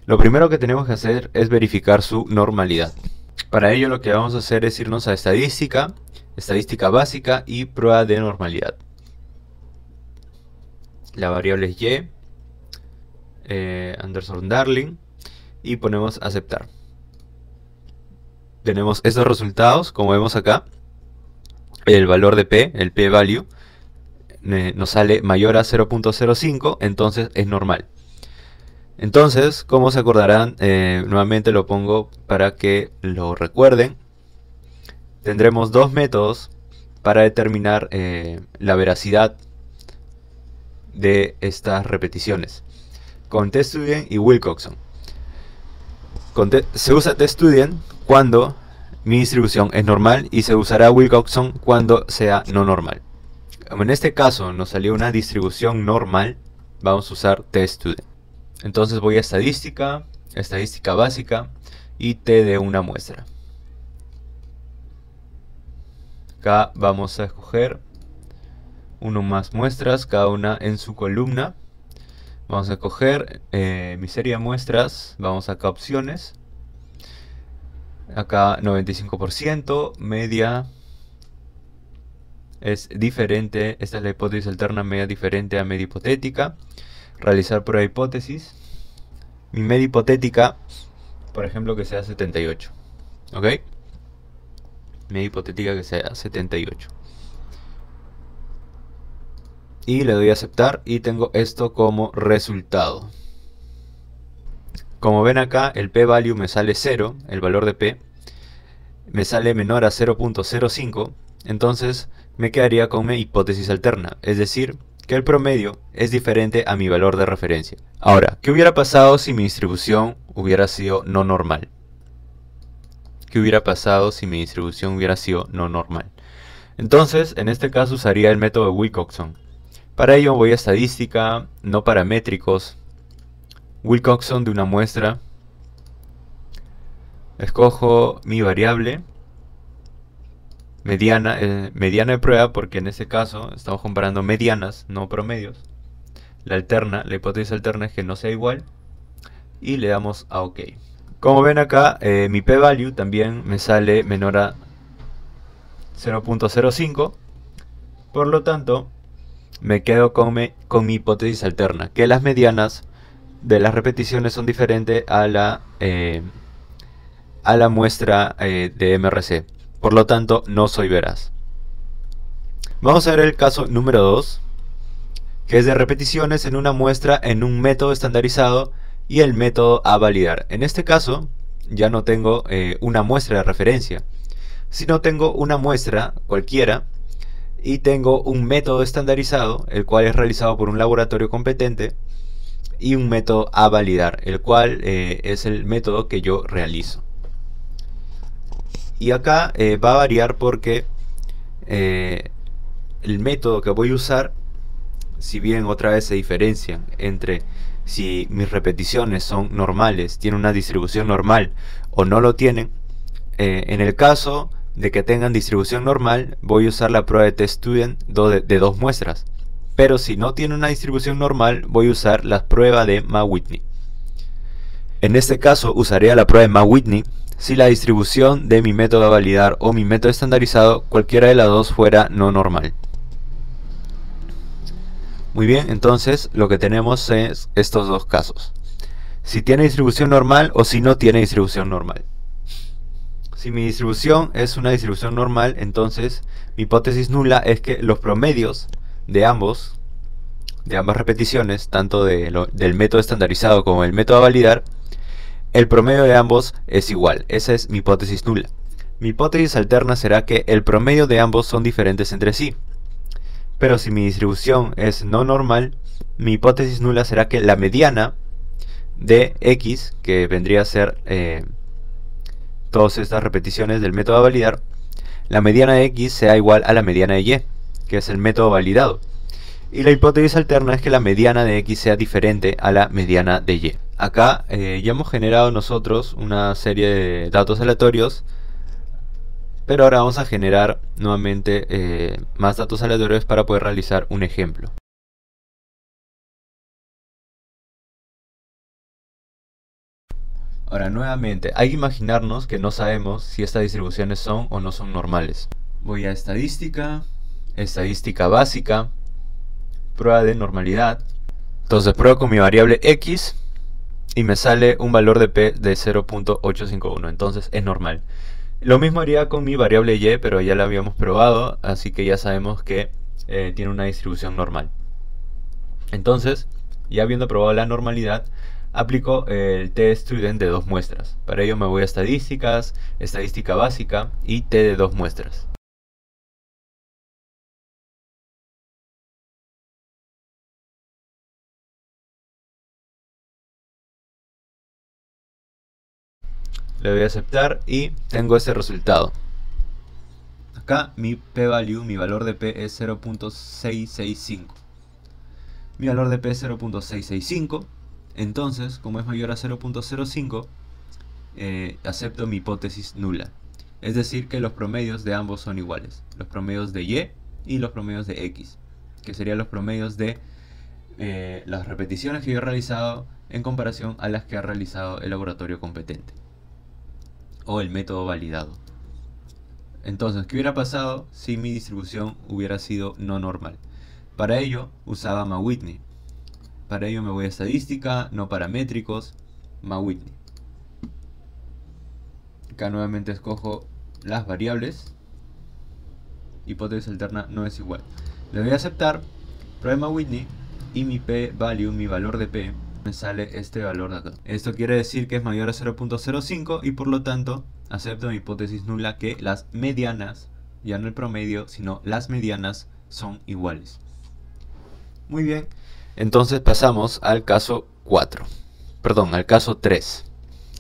Lo primero que tenemos que hacer es verificar su normalidad. Para ello lo que vamos a hacer es irnos a estadística, estadística básica y prueba de normalidad. La variable es Y, Anderson-Darling, y ponemos aceptar. Tenemos estos resultados, como vemos acá. El valor de P, el P-value, nos sale mayor a 0.05, entonces es normal. Entonces, como se acordarán, nuevamente lo pongo para que lo recuerden. Tendremos dos métodos para determinar la veracidad de estas repeticiones, con TestStudent y Wilcoxon. Se usa TestStudent cuando mi distribución es normal, y se usará Wilcoxon cuando sea no normal. Como en este caso nos salió una distribución normal, vamos a usar TestStudent. Entonces voy a estadística, estadística básica y T de una muestra. Acá vamos a escoger uno más muestras, cada una en su columna. Vamos a escoger mi serie de muestras, vamos acá a opciones. Acá 95%, media es diferente, esta es la hipótesis alterna, media diferente a media hipotética. Realizar prueba de hipótesis. Mi media hipotética, por ejemplo, que sea 78. ¿Ok? Media hipotética que sea 78. Y le doy a aceptar y tengo esto como resultado. Como ven acá, el p-value me sale 0, el valor de p me sale menor a 0.05, entonces me quedaría con mi hipótesis alterna, es decir, que el promedio es diferente a mi valor de referencia. Ahora, ¿qué hubiera pasado si mi distribución hubiera sido no normal? ¿Qué hubiera pasado si mi distribución hubiera sido no normal? Entonces, en este caso usaría el método de Wilcoxon. Para ello voy a estadística, no paramétricos, Wilcoxon de una muestra, escojo mi variable, mediana de prueba, porque en este caso estamos comparando medianas, no promedios. La hipótesis alterna es que no sea igual, y le damos a OK. Como ven acá, mi p-value también me sale menor a 0.05, por lo tanto me quedo con mi hipótesis alterna, que las medianas de las repeticiones son diferentes a la muestra de MRC. Por lo tanto, no soy veraz. Vamos a ver el caso número 2, que es de repeticiones en una muestra en un método estandarizado y el método a validar. En este caso, ya no tengo una muestra de referencia, sino tengo una muestra cualquiera y tengo un método estandarizado, el cual es realizado por un laboratorio competente, y un método a validar, el cual es el método que yo realizo. Y acá va a variar porque el método que voy a usar, si bien otra vez se diferencian entre si mis repeticiones son normales, tienen una distribución normal o no lo tienen, en el caso de que tengan distribución normal, voy a usar la prueba de test student de 2 muestras. Pero si no tiene una distribución normal, voy a usar la prueba de Ma-Whitney. En este caso usaré la prueba de Ma-Whitney si la distribución de mi método a validar o mi método estandarizado, cualquiera de las dos, fuera no normal. Muy bien, entonces lo que tenemos es estos dos casos: si tiene distribución normal o si no tiene distribución normal. Si mi distribución es una distribución normal, entonces mi hipótesis nula es que los promedios de ambas repeticiones, tanto del método estandarizado como el método a validar, el promedio de ambos es igual. Esa es mi hipótesis nula. Mi hipótesis alterna será que el promedio de ambos son diferentes entre sí. Pero si mi distribución es no normal, mi hipótesis nula será que la mediana de X, que vendría a ser todas estas repeticiones del método a validar, la mediana de X sea igual a la mediana de Y, que es el método validado. Y la hipótesis alterna es que la mediana de X sea diferente a la mediana de Y. Acá ya hemos generado nosotros una serie de datos aleatorios, pero ahora vamos a generar nuevamente más datos aleatorios para poder realizar un ejemplo. Ahora nuevamente, hay que imaginarnos que no sabemos si estas distribuciones son o no son normales. Voy a estadística, estadística básica, prueba de normalidad. Entonces pruebo con mi variable X y me sale un valor de P de 0.851, entonces es normal. Lo mismo haría con mi variable Y, pero ya la habíamos probado, así que ya sabemos que tiene una distribución normal. Entonces, ya habiendo probado la normalidad, aplico el t-student de 2 muestras. Para ello me voy a estadísticas, estadística básica y t de 2 muestras. Le doy a aceptar y tengo ese resultado. Acá mi p-value, mi valor de p es 0.665. Mi valor de p es 0.665. Entonces, como es mayor a 0.05, acepto mi hipótesis nula. Es decir, que los promedios de ambos son iguales. Los promedios de Y y los promedios de X, que serían los promedios de las repeticiones que yo he realizado en comparación a las que ha realizado el laboratorio competente o el método validado. Entonces, ¿qué hubiera pasado si mi distribución hubiera sido no normal? Para ello usaba Ma-Whitney. Para ello me voy a estadística, no paramétricos, Ma-Whitney. Acá nuevamente escojo las variables. Hipótesis alterna no es igual. Le doy a aceptar, prueba Ma-Whitney y mi p-value, mi valor de p, me sale este valor de acá. Esto quiere decir que es mayor a 0.05 y por lo tanto acepto mi hipótesis nula, que las medianas, ya no el promedio, sino las medianas son iguales. Muy bien, entonces pasamos al caso 4. Perdón, al caso 3.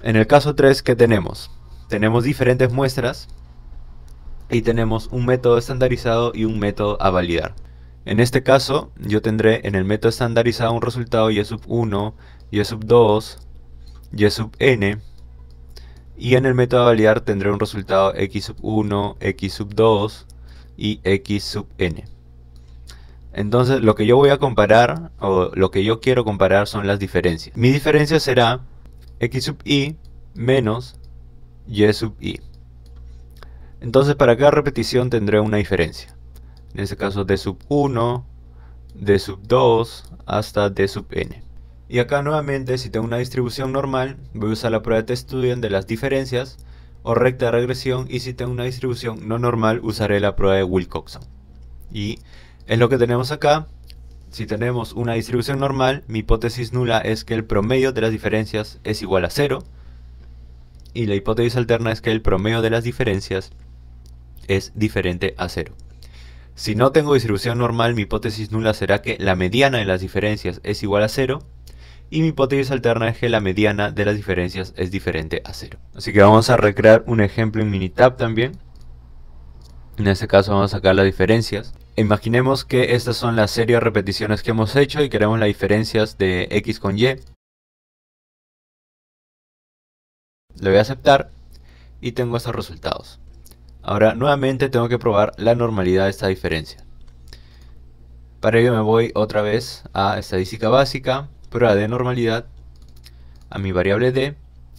En el caso 3, ¿qué tenemos? Tenemos diferentes muestras y tenemos un método estandarizado y un método a validar. En este caso, yo tendré en el método estandarizado un resultado y sub 1, y sub 2, y sub n, y en el método a validar tendré un resultado x sub 1, x sub 2 y x sub n. Entonces lo que yo voy a comparar, o lo que yo quiero comparar, son las diferencias. Mi diferencia será x sub i menos y sub i. Entonces para cada repetición tendré una diferencia. En este caso d sub 1, d sub 2 hasta d sub n. Y acá nuevamente, si tengo una distribución normal, voy a usar la prueba de test student de las diferencias o recta de regresión, y si tengo una distribución no normal, usaré la prueba de Wilcoxon. Y es lo que tenemos acá. Si tenemos una distribución normal, mi hipótesis nula es que el promedio de las diferencias es igual a 0. Y la hipótesis alterna es que el promedio de las diferencias es diferente a 0. Si no tengo distribución normal, mi hipótesis nula será que la mediana de las diferencias es igual a 0. Y mi hipótesis alterna es que la mediana de las diferencias es diferente a 0. Así que vamos a recrear un ejemplo en Minitab también. En este caso vamos a sacar las diferencias. Imaginemos que estas son las serie de repeticiones que hemos hecho y queremos las diferencias de x con y. Le voy a aceptar y tengo estos resultados. Ahora nuevamente tengo que probar la normalidad de esta diferencia. Para ello me voy otra vez a estadística básica, prueba de normalidad, a mi variable d,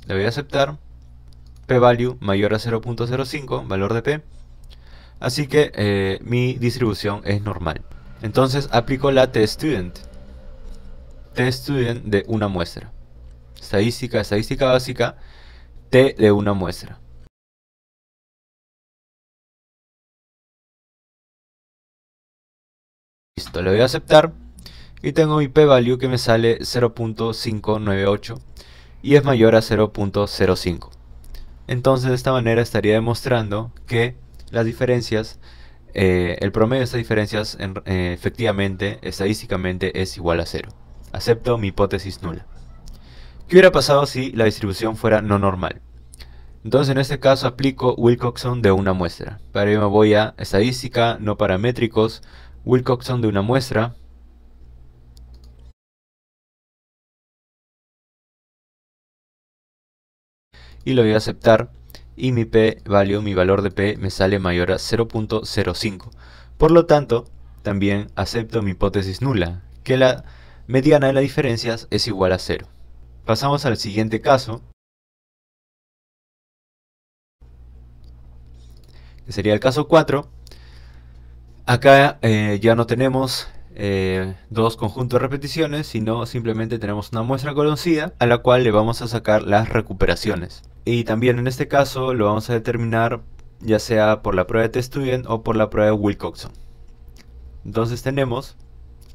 le voy a aceptar, p-value mayor a 0.05, valor de p, así que mi distribución es normal. Entonces aplico la tstudent de una muestra, estadística básica, t de una muestra. Listo, le voy a aceptar y tengo mi p-value que me sale 0.598 y es mayor a 0.05. Entonces de esta manera estaría demostrando que las diferencias, el promedio de estas diferencias efectivamente, estadísticamente es igual a 0. Acepto mi hipótesis nula. ¿Qué hubiera pasado si la distribución fuera no normal? Entonces en este caso aplico Wilcoxon de una muestra. Para ello me voy a estadística, no paramétricos, Wilcoxon de una muestra. Y lo voy a aceptar y mi p-value, mi valor de p me sale mayor a 0.05. Por lo tanto, también acepto mi hipótesis nula, que la mediana de las diferencias es igual a 0. Pasamos al siguiente caso, que sería el caso 4. Acá ya no tenemos dos conjuntos de repeticiones, sino simplemente tenemos una muestra conocida a la cual le vamos a sacar las recuperaciones. Y también en este caso lo vamos a determinar ya sea por la prueba de tstudent o por la prueba de Wilcoxon. Entonces tenemos,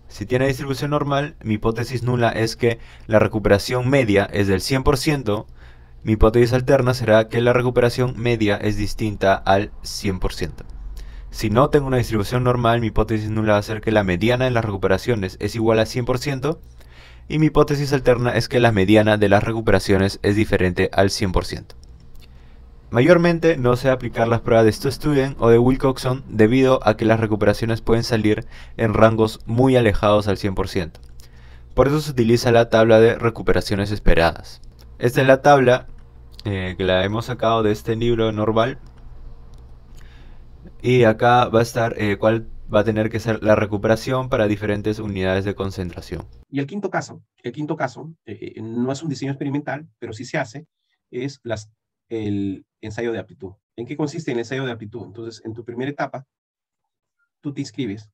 si tiene distribución normal, mi hipótesis nula es que la recuperación media es del 100%, mi hipótesis alterna será que la recuperación media es distinta al 100%. Si no tengo una distribución normal, mi hipótesis nula va a ser que la mediana de las recuperaciones es igual a 100%, y mi hipótesis alterna es que la mediana de las recuperaciones es diferente al 100%. Mayormente no sé aplicar las pruebas de tstudent o de Wilcoxon debido a que las recuperaciones pueden salir en rangos muy alejados al 100%. Por eso se utiliza la tabla de recuperaciones esperadas. Esta es la tabla que la hemos sacado de este libro normal. Y acá va a estar cuál va a tener que ser la recuperación para diferentes unidades de concentración. Y el quinto caso no es un diseño experimental, pero sí se hace, es el ensayo de aptitud. ¿En qué consiste el ensayo de aptitud? Entonces, en tu primera etapa, tú te inscribes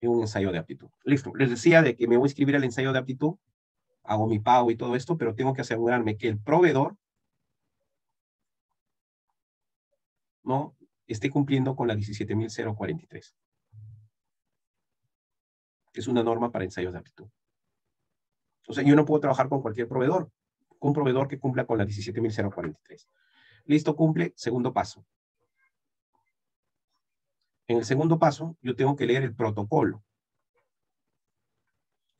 en un ensayo de aptitud. Listo. Les decía de que me voy a inscribir al ensayo de aptitud, hago mi pago y todo esto, pero tengo que asegurarme que el proveedor no esté cumpliendo con la 17.043, que es una norma para ensayos de aptitud. O sea, yo no puedo trabajar con cualquier proveedor, con un proveedor que cumpla con la 17.043. Listo, cumple, segundo paso. En el segundo paso, yo tengo que leer el protocolo.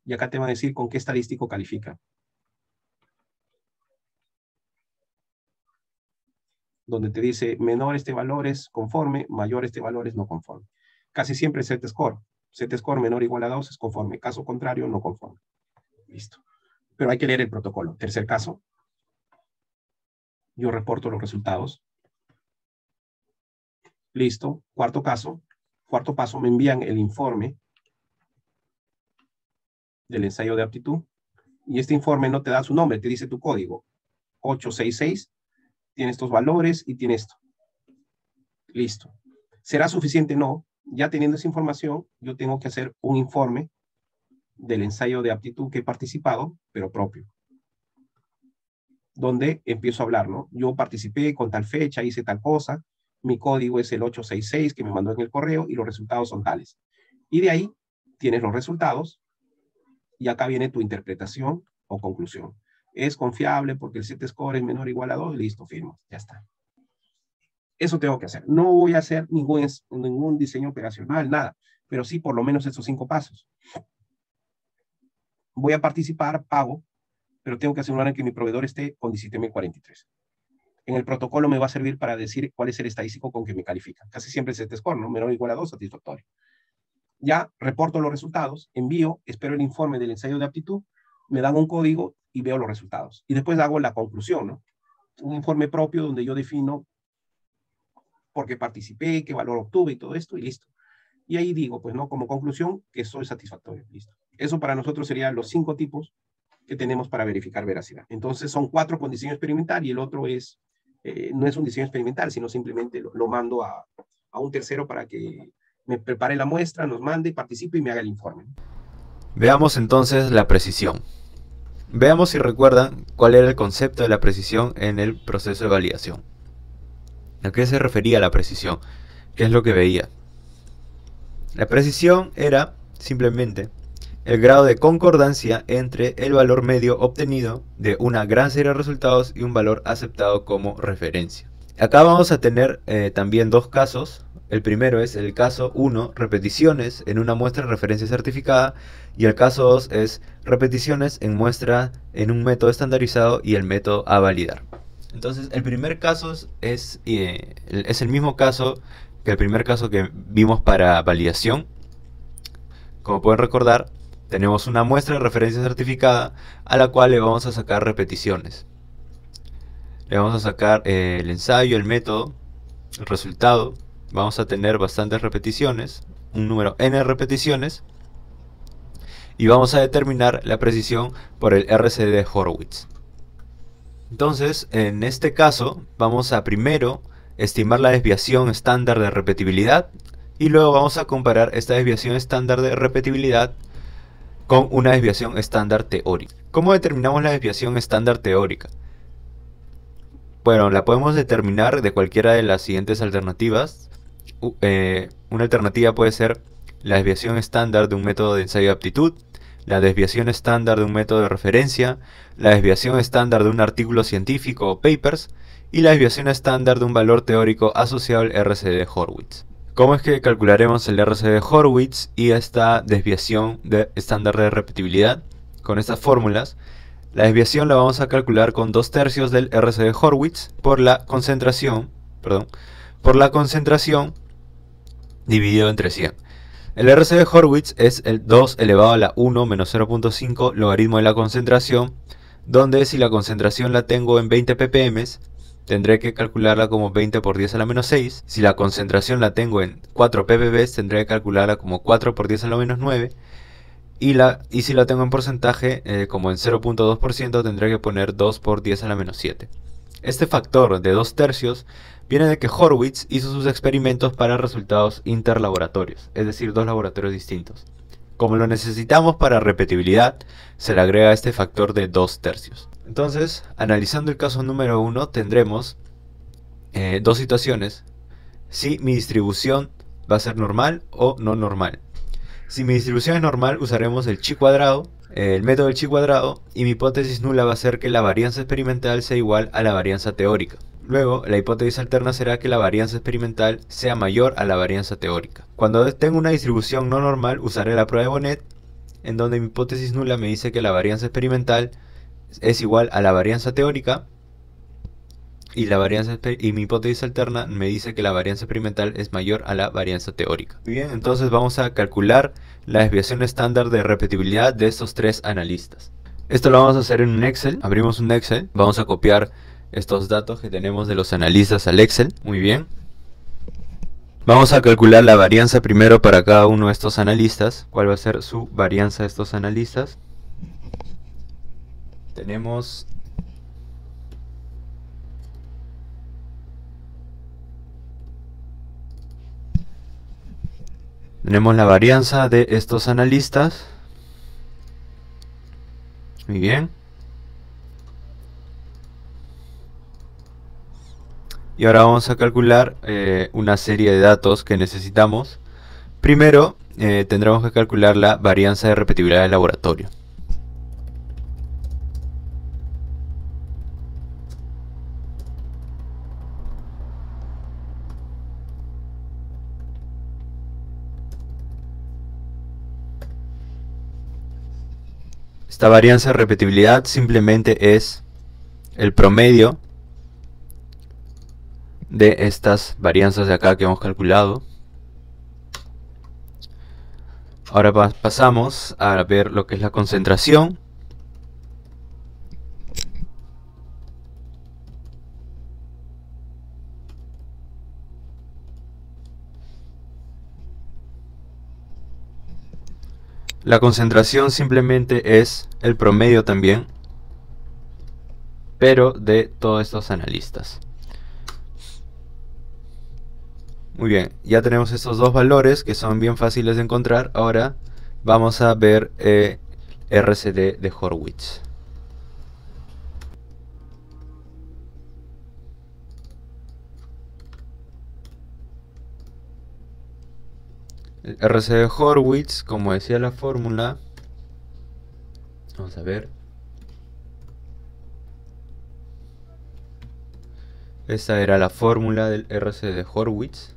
Y acá te va a decir con qué estadístico califica. Donde te dice menor este valor es conforme, mayor este valor es no conforme. Casi siempre z-score. Z-score menor o igual a 2 es conforme. Caso contrario, no conforme. Listo. Pero hay que leer el protocolo. Tercer caso. Yo reporto los resultados. Listo. Cuarto caso. Cuarto paso, me envían el informe del ensayo de aptitud. Y este informe no te da su nombre, te dice tu código. 866, tiene estos valores y tiene esto. Listo. ¿Será suficiente? No. Ya teniendo esa información, yo tengo que hacer un informe del ensayo de aptitud que he participado, pero propio. Donde empiezo a hablar, ¿no? Yo participé con tal fecha, hice tal cosa, mi código es el 866 que me mandó en el correo y los resultados son tales. Y de ahí tienes los resultados y acá viene tu interpretación o conclusión. es confiable porque el Z-score es menor o igual a 2, listo, firmo, ya está. Eso tengo que hacer. No voy a hacer ningún diseño operacional, nada, pero sí por lo menos estos 5 pasos. Voy a participar, pago, pero tengo que asegurar que mi proveedor esté con 17.043. En el protocolo me va a servir para decir cuál es el estadístico con que me califican. Casi siempre es Z-score, ¿no? Menor o igual a 2, satisfactorio. Ya reporto los resultados, envío, espero el informe del ensayo de aptitud, me dan un código y veo los resultados. Y después hago la conclusión, ¿no? Un informe propio donde yo defino por qué participé, qué valor obtuve y todo esto, y listo. Y ahí digo, pues, ¿no? Como conclusión, que soy satisfactorio, listo. Eso para nosotros serían los 5 tipos que tenemos para verificar veracidad. Entonces son 4 con diseño experimental y el otro es, no es un diseño experimental, sino simplemente lo mando a un tercero para que me prepare la muestra, nos mande, participe y me haga el informe. Veamos entonces la precisión. Veamos si recuerdan cuál era el concepto de la precisión en el proceso de validación. ¿A qué se refería la precisión? ¿Qué es lo que veía? La precisión era simplemente el grado de concordancia entre el valor medio obtenido de una gran serie de resultados y un valor aceptado como referencia. Acá vamos a tener también 2 casos. El primero es el caso 1, repeticiones en una muestra de referencia certificada, y el caso 2 es repeticiones en muestra en un método estandarizado y el método a validar. Entonces el primer caso es el mismo caso que el primer caso que vimos para validación. Como pueden recordar, tenemos una muestra de referencia certificada a la cual le vamos a sacar repeticiones. Le vamos a sacar el ensayo, el método, el resultado. Vamos a tener bastantes repeticiones, un número n de repeticiones, y vamos a determinar la precisión por el RCD de Horowitz. Entonces, en este caso, vamos a primero estimar la desviación estándar de repetibilidad y luego vamos a comparar esta desviación estándar de repetibilidad con una desviación estándar teórica. ¿Cómo determinamos la desviación estándar teórica? Bueno, la podemos determinar de cualquiera de las siguientes alternativas. Una alternativa puede ser la desviación estándar de un método de ensayo de aptitud, la desviación estándar de un método de referencia, la desviación estándar de un artículo científico o papers, y la desviación estándar de un valor teórico asociado al RCD de Horowitz. ¿Cómo es que calcularemos el RCD de Horowitz y esta desviación estándar de repetibilidad? Con estas fórmulas, la desviación la vamos a calcular con 2/3 del RCD de Horowitz por la concentración dividido entre 100. El RCD de Horowitz es el 2 elevado a la 1 menos 0.5 logaritmo de la concentración, donde si la concentración la tengo en 20 ppm, tendré que calcularla como 20 por 10 a la menos 6. Si la concentración la tengo en 4 ppb, tendré que calcularla como 4 por 10 a la menos 9. Y si la tengo en porcentaje, como en 0.2%, tendré que poner 2 por 10 a la menos 7. Este factor de 2/3 viene de que Horowitz hizo sus experimentos para resultados interlaboratorios, es decir, 2 laboratorios distintos. Como lo necesitamos para repetibilidad, se le agrega este factor de 2/3. Entonces, analizando el caso número 1, tendremos 2 situaciones. Si mi distribución va a ser normal o no normal. Si mi distribución es normal, usaremos el chi cuadrado, el método del chi cuadrado, y mi hipótesis nula va a ser que la varianza experimental sea igual a la varianza teórica. Luego, la hipótesis alterna será que la varianza experimental sea mayor a la varianza teórica. Cuando tengo una distribución no normal, usaré la prueba de Bonnet, en donde mi hipótesis nula me dice que la varianza experimental es igual a la varianza teórica, y mi hipótesis alterna me dice que la varianza experimental es mayor a la varianza teórica. Muy bien, entonces vamos a calcular la desviación estándar de repetibilidad de estos 3 analistas. Esto lo vamos a hacer en un Excel. Abrimos un Excel, vamos a copiar estos datos que tenemos de los analistas al Excel. Muy bien. Vamos a calcular la varianza primero para cada uno de estos analistas. ¿Cuál va a ser su varianza de estos analistas? Tenemos la varianza de estos analistas. Muy bien. Y ahora vamos a calcular una serie de datos que necesitamos. Primero tendremos que calcular la varianza de repetibilidad del laboratorio. Esta varianza de repetibilidad simplemente es el promedio de estas varianzas de acá que hemos calculado. Ahora pasamos a ver lo que es la concentración. La concentración simplemente es el promedio también, pero de todos estos analistas. Muy bien, ya tenemos estos dos valores que son bien fáciles de encontrar. Ahora vamos a ver RCD de Horowitz. El RCD de Horowitz, como decía la fórmula, vamos a ver. Esta era la fórmula del RCD de Horowitz.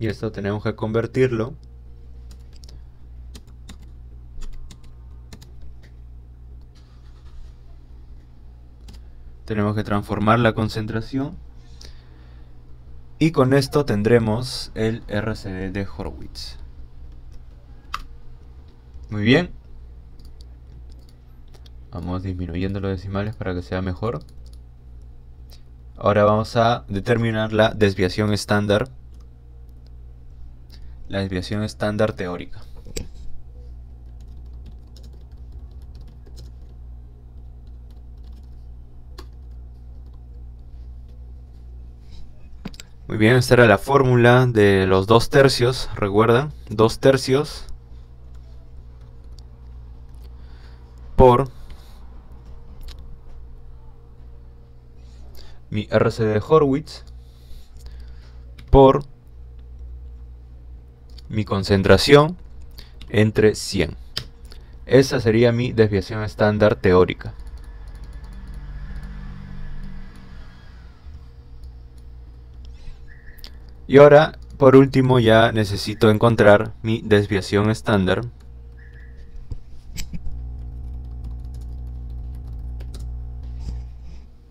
Y esto tenemos que convertirlo tenemos que transformar la concentración y con esto tendremos el RCD de Horowitz. Muy bien, vamos disminuyendo los decimales para que sea mejor. Ahora vamos a determinar la desviación estándar. La desviación estándar teórica. Muy bien, esta era la fórmula de los 2/3, ¿recuerdan? 2/3 por mi RCD de Horowitz por mi concentración entre 100. Esa sería mi desviación estándar teórica. Y ahora, por último, ya necesito encontrar mi desviación estándar.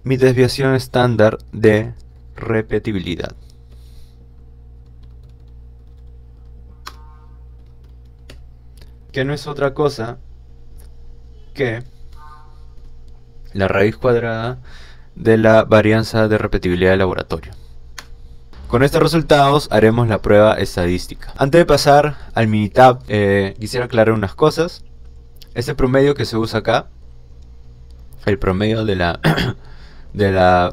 Mi desviación estándar de repetibilidad. Que no es otra cosa que la raíz cuadrada de la varianza de repetibilidad de laboratorio. Con estos resultados haremos la prueba estadística. Antes de pasar al Minitab, quisiera aclarar unas cosas. Este promedio que se usa acá, el promedio de la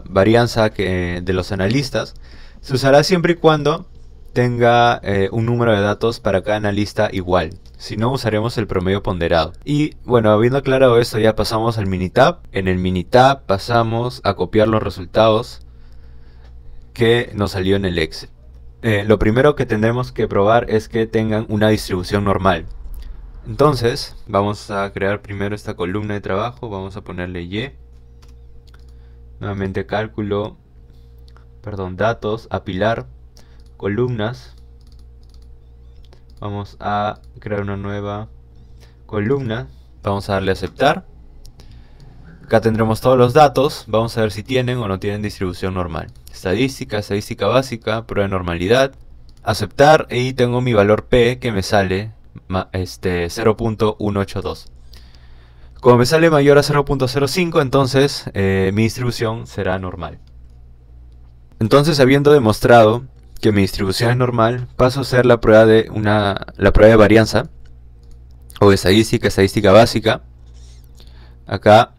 varianza de los analistas, se usará siempre y cuando tenga un número de datos para cada analista igual. Si no, usaremos el promedio ponderado. Y bueno, habiendo aclarado esto, ya pasamos al Minitab. En el Minitab pasamos a copiar los resultados que nos salió en el Excel. Lo primero que tendremos que probar es que tengan una distribución normal. Entonces, vamos a crear primero esta columna de trabajo. Vamos a ponerle Y. Nuevamente cálculo, datos, apilar, columnas. Vamos a crear una nueva columna. Vamos a darle a aceptar. Acá tendremos todos los datos. Vamos a ver si tienen o no tienen distribución normal. Estadística, estadística básica, prueba de normalidad. Aceptar y tengo mi valor P que me sale 0.182. Como me sale mayor a 0.05, entonces mi distribución será normal. Entonces, habiendo demostrado que mi distribución es normal, paso a hacer la prueba de varianza o estadística, estadística básica. Acá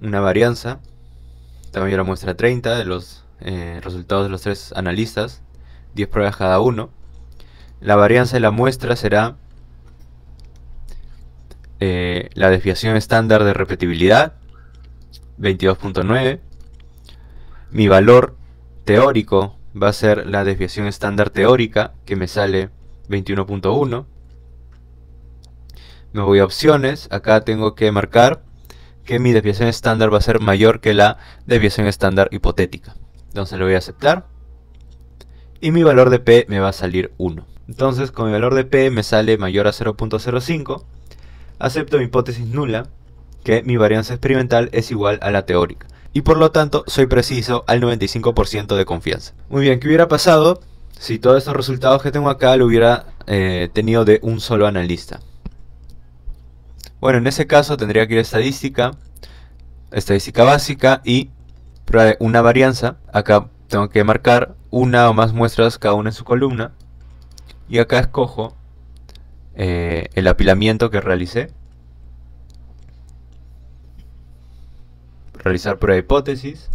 una varianza, también la muestra 30 de los resultados de los 3 analistas, 10 pruebas cada uno. La varianza de la muestra será la desviación estándar de repetibilidad, 22.9. Mi valor teórico va a ser la desviación estándar teórica, que me sale 21.1. Me voy a opciones. Acá tengo que marcar que mi desviación estándar va a ser mayor que la desviación estándar hipotética. Entonces lo voy a aceptar. Y mi valor de P me va a salir 1. Entonces con mi valor de P me sale mayor a 0.05. Acepto mi hipótesis nula, que mi varianza experimental es igual a la teórica. Y por lo tanto soy preciso al 95% de confianza. Muy bien, ¿qué hubiera pasado si todos estos resultados que tengo acá lo hubiera tenido de un solo analista? Bueno, en ese caso tendría que ir a estadística básica y prueba de una varianza. Acá tengo que marcar una o más muestras cada una en su columna. Y acá escojo el apilamiento que realicé. Realizar prueba de hipótesis.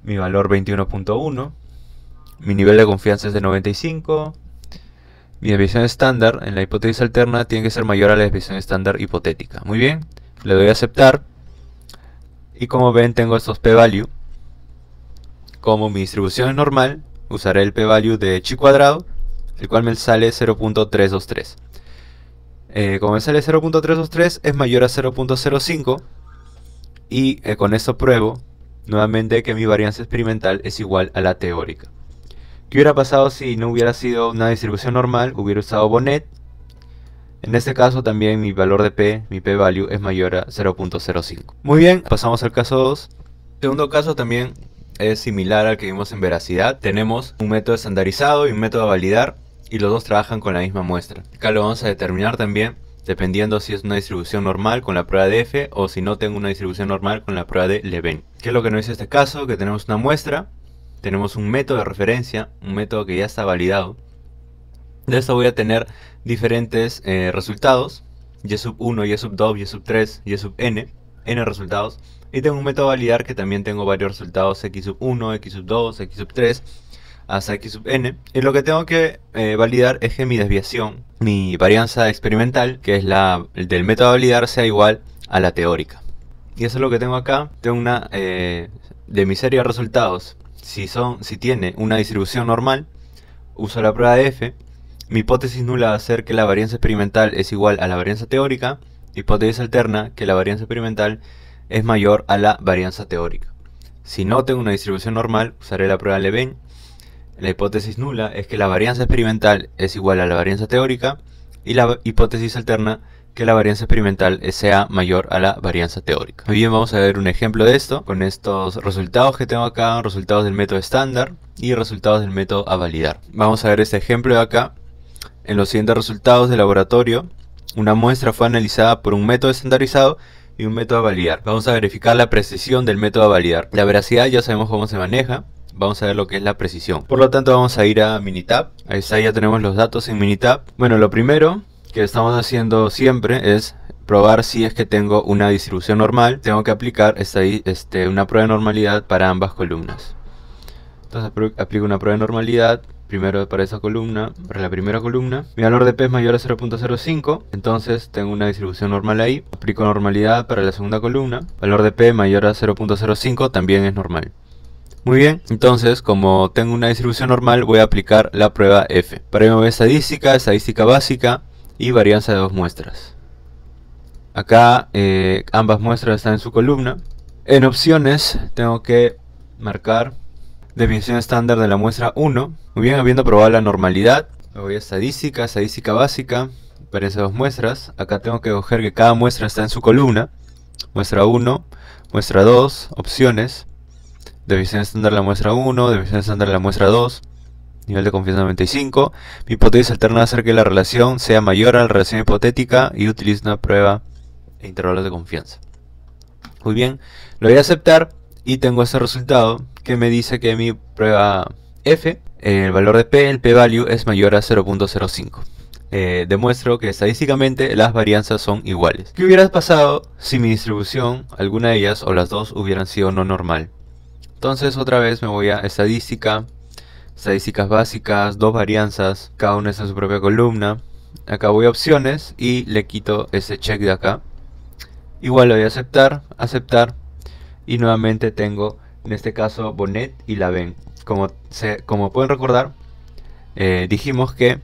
Mi valor 21.1. Mi nivel de confianza es de 95. Mi desviación estándar en la hipótesis alterna tiene que ser mayor a la desviación estándar hipotética. Muy bien, le doy a aceptar. Y como ven, tengo estos p-value. Como mi distribución es normal, usaré el p-value de chi cuadrado, el cual me sale 0.323. Como me sale 0.323, es mayor a 0.05. Y con esto pruebo nuevamente que mi varianza experimental es igual a la teórica. ¿Qué hubiera pasado si no hubiera sido una distribución normal? Hubiera usado Bonnet. En este caso también mi valor de P, mi p-value, es mayor a 0.05. Muy bien, pasamos al caso 2. El segundo caso también es similar al que vimos en veracidad. Tenemos un método estandarizado y un método a validar, y los dos trabajan con la misma muestra. Acá lo vamos a determinar también dependiendo si es una distribución normal con la prueba de F o si no tengo una distribución normal con la prueba de Leven. ¿Qué es lo que nos dice este caso? Que tenemos una muestra, tenemos un método de referencia, un método que ya está validado. De esto voy a tener diferentes resultados, y sub 1, y sub 2, y sub 3, y sub n resultados. Y tengo un método a validar que también tengo varios resultados, x sub 1, x sub 2, x sub 3, hasta x sub n. Y lo que tengo que validar es que mi desviación, mi varianza experimental, que es la del método a validar, sea igual a la teórica. Y eso es lo que tengo acá. Tengo una de mi serie de resultados. Si tiene una distribución normal, uso la prueba de F. Mi hipótesis nula va a ser que la varianza experimental es igual a la varianza teórica. Hipótesis alterna, que la varianza experimental es mayor a la varianza teórica. Si no tengo una distribución normal, usaré la prueba Leven. La hipótesis nula es que la varianza experimental es igual a la varianza teórica. Y la hipótesis alterna, que la varianza experimental sea mayor a la varianza teórica. Muy bien, vamos a ver un ejemplo de esto con estos resultados que tengo acá, resultados del método estándar y resultados del método a validar. Vamos a ver este ejemplo de acá. En los siguientes resultados de laboratorio, una muestra fue analizada por un método estandarizado y un método a validar. Vamos a verificar la precisión del método a validar. La veracidad ya sabemos cómo se maneja. Vamos a ver lo que es la precisión. Por lo tanto, vamos a ir a Minitab. Ahí está, ya tenemos los datos en Minitab. Bueno, lo primero que estamos haciendo siempre es probar si es que tengo una distribución normal. Tengo que aplicar una prueba de normalidad para ambas columnas. Entonces aplico una prueba de normalidad primero para esa columna, para la primera columna. Mi valor de P es mayor a 0.05, entonces tengo una distribución normal ahí. Aplico normalidad para la segunda columna. Valor de P mayor a 0.05 también es normal. Muy bien, entonces como tengo una distribución normal, voy a aplicar la prueba F. Para ello me voy a estadística básica y varianza de dos muestras. Acá ambas muestras están en su columna. En opciones tengo que marcar desviación estándar de la muestra 1. Muy bien, habiendo probado la normalidad, me voy a estadística básica, varianza de dos muestras. Acá tengo que coger que cada muestra está en su columna. Muestra 1, muestra 2, opciones. Desviación estándar de la muestra 1, desviación estándar de la muestra 2. Nivel de confianza 95. Mi hipótesis alterna va a ser que la relación sea mayor a la relación hipotética y utilizo una prueba de intervalos de confianza. Muy bien, lo voy a aceptar y tengo ese resultado que me dice que mi prueba F, el valor de P, el p-value es mayor a 0.05. Demuestro que estadísticamente las varianzas son iguales. ¿Qué hubiera pasado si mi distribución, alguna de ellas o las dos, hubieran sido no normal? Entonces otra vez me voy a estadísticas básicas, dos varianzas, cada una está en su propia columna. Acá voy a opciones y le quito ese check de acá. Igual lo voy a aceptar. Y nuevamente tengo, en este caso, Bonnet y Leven. Como pueden recordar, dijimos que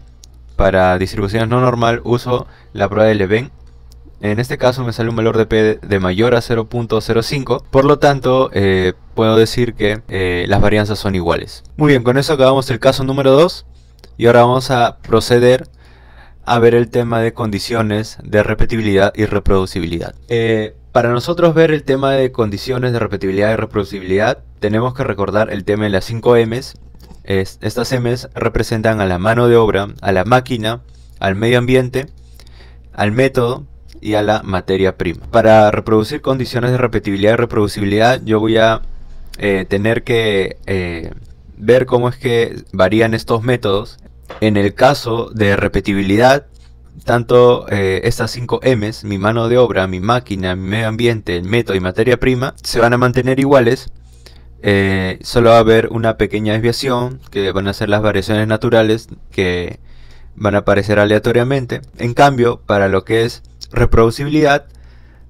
para distribuciones no normal uso la prueba de Leven. En este caso me sale un valor de P de mayor a 0.05, por lo tanto puedo decir que las varianzas son iguales. Muy bien, con eso acabamos el caso número 2 y ahora vamos a proceder a ver el tema de condiciones de repetibilidad y reproducibilidad. Para nosotros ver el tema de condiciones de repetibilidad y reproducibilidad, tenemos que recordar el tema de las 5 M's. Estas M's representan a la mano de obra, a la máquina, al medio ambiente, al método y a la materia prima. Para reproducir condiciones de repetibilidad y reproducibilidad, yo voy a tener que ver cómo es que varían estos métodos. En el caso de repetibilidad, tanto estas 5 M's, mi mano de obra, mi máquina, mi medio ambiente, el método y materia prima, se van a mantener iguales. Solo va a haber una pequeña desviación, que van a ser las variaciones naturales, que van a aparecer aleatoriamente. En cambio, para lo que es reproducibilidad,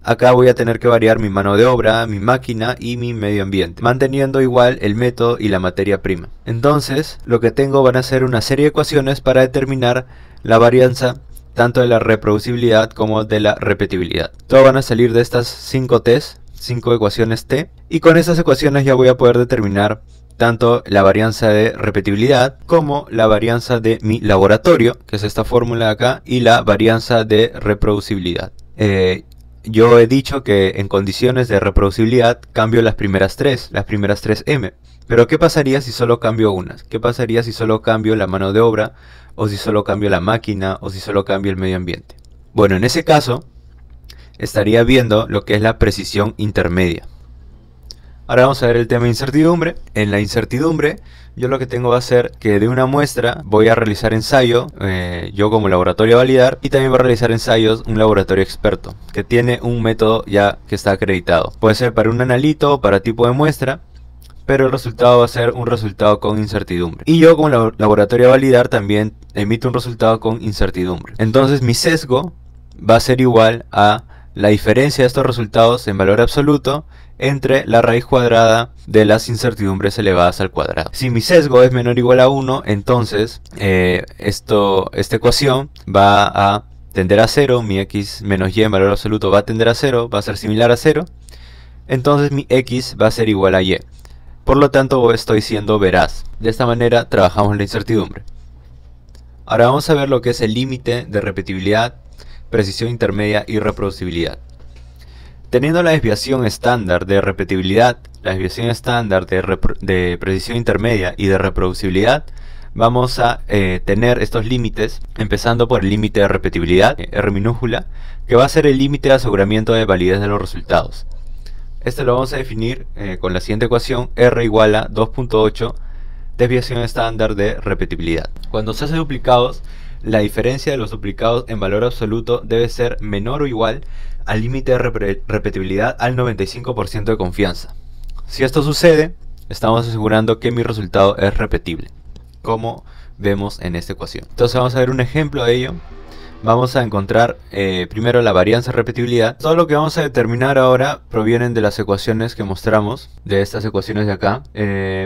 acá voy a tener que variar mi mano de obra, mi máquina y mi medio ambiente, manteniendo igual el método y la materia prima. Entonces, lo que tengo van a ser una serie de ecuaciones para determinar la varianza tanto de la reproducibilidad como de la repetibilidad. Todos van a salir de estas 5 T's, 5 ecuaciones T, y con estas ecuaciones ya voy a poder determinar tanto la varianza de repetibilidad como la varianza de mi laboratorio, que es esta fórmula de acá, y la varianza de reproducibilidad. Yo he dicho que en condiciones de reproducibilidad cambio las primeras tres M. Pero ¿qué pasaría si solo cambio unas? ¿Qué pasaría si solo cambio la mano de obra, o si solo cambio la máquina, o si solo cambio el medio ambiente? Bueno, en ese caso estaría viendo lo que es la precisión intermedia. Ahora vamos a ver el tema de incertidumbre. En la incertidumbre, yo lo que tengo va a ser que de una muestra voy a realizar ensayo, yo como laboratorio a validar, y también voy a realizar ensayos un laboratorio experto, que tiene un método ya que está acreditado. Puede ser para un analito o para tipo de muestra, pero el resultado va a ser un resultado con incertidumbre. Y yo como laboratorio a validar también emito un resultado con incertidumbre. Entonces mi sesgo va a ser igual a la diferencia de estos resultados en valor absoluto entre la raíz cuadrada de las incertidumbres elevadas al cuadrado. Si mi sesgo es menor o igual a 1, entonces esta ecuación va a tender a 0, mi x menos y en valor absoluto va a tender a 0, va a ser similar a 0, entonces mi x va a ser igual a y. Por lo tanto, estoy siendo veraz. De esta manera trabajamos la incertidumbre. Ahora vamos a ver lo que es el límite de repetibilidad, precisión intermedia y reproducibilidad. Teniendo la desviación estándar de repetibilidad, la desviación estándar de precisión intermedia y de reproducibilidad, vamos a tener estos límites, empezando por el límite de repetibilidad, R minúscula, que va a ser el límite de aseguramiento de validez de los resultados. Este lo vamos a definir con la siguiente ecuación: R igual a 2.8 desviación estándar de repetibilidad. Cuando se hace duplicados, la diferencia de los duplicados en valor absoluto debe ser menor o igual al límite de repetibilidad al 95% de confianza. Si esto sucede, estamos asegurando que mi resultado es repetible, como vemos en esta ecuación. Entonces vamos a ver un ejemplo de ello. Vamos a encontrar primero la varianza de repetibilidad. Todo lo que vamos a determinar ahora provienen de las ecuaciones que mostramos, de estas ecuaciones de acá.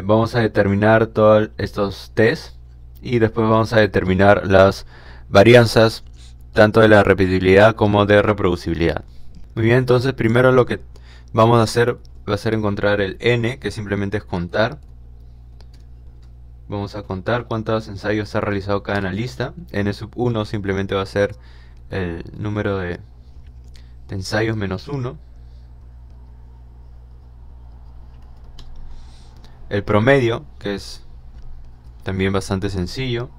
Vamos a determinar todos estos test y después vamos a determinar las varianzas tanto de la repetibilidad como de reproducibilidad. Muy bien, entonces primero lo que vamos a hacer va a ser encontrar el n, que simplemente es contar. Vamos a contar cuántos ensayos ha realizado cada analista. N sub 1 simplemente va a ser el número de ensayos menos 1. El promedio, que es también bastante sencillo.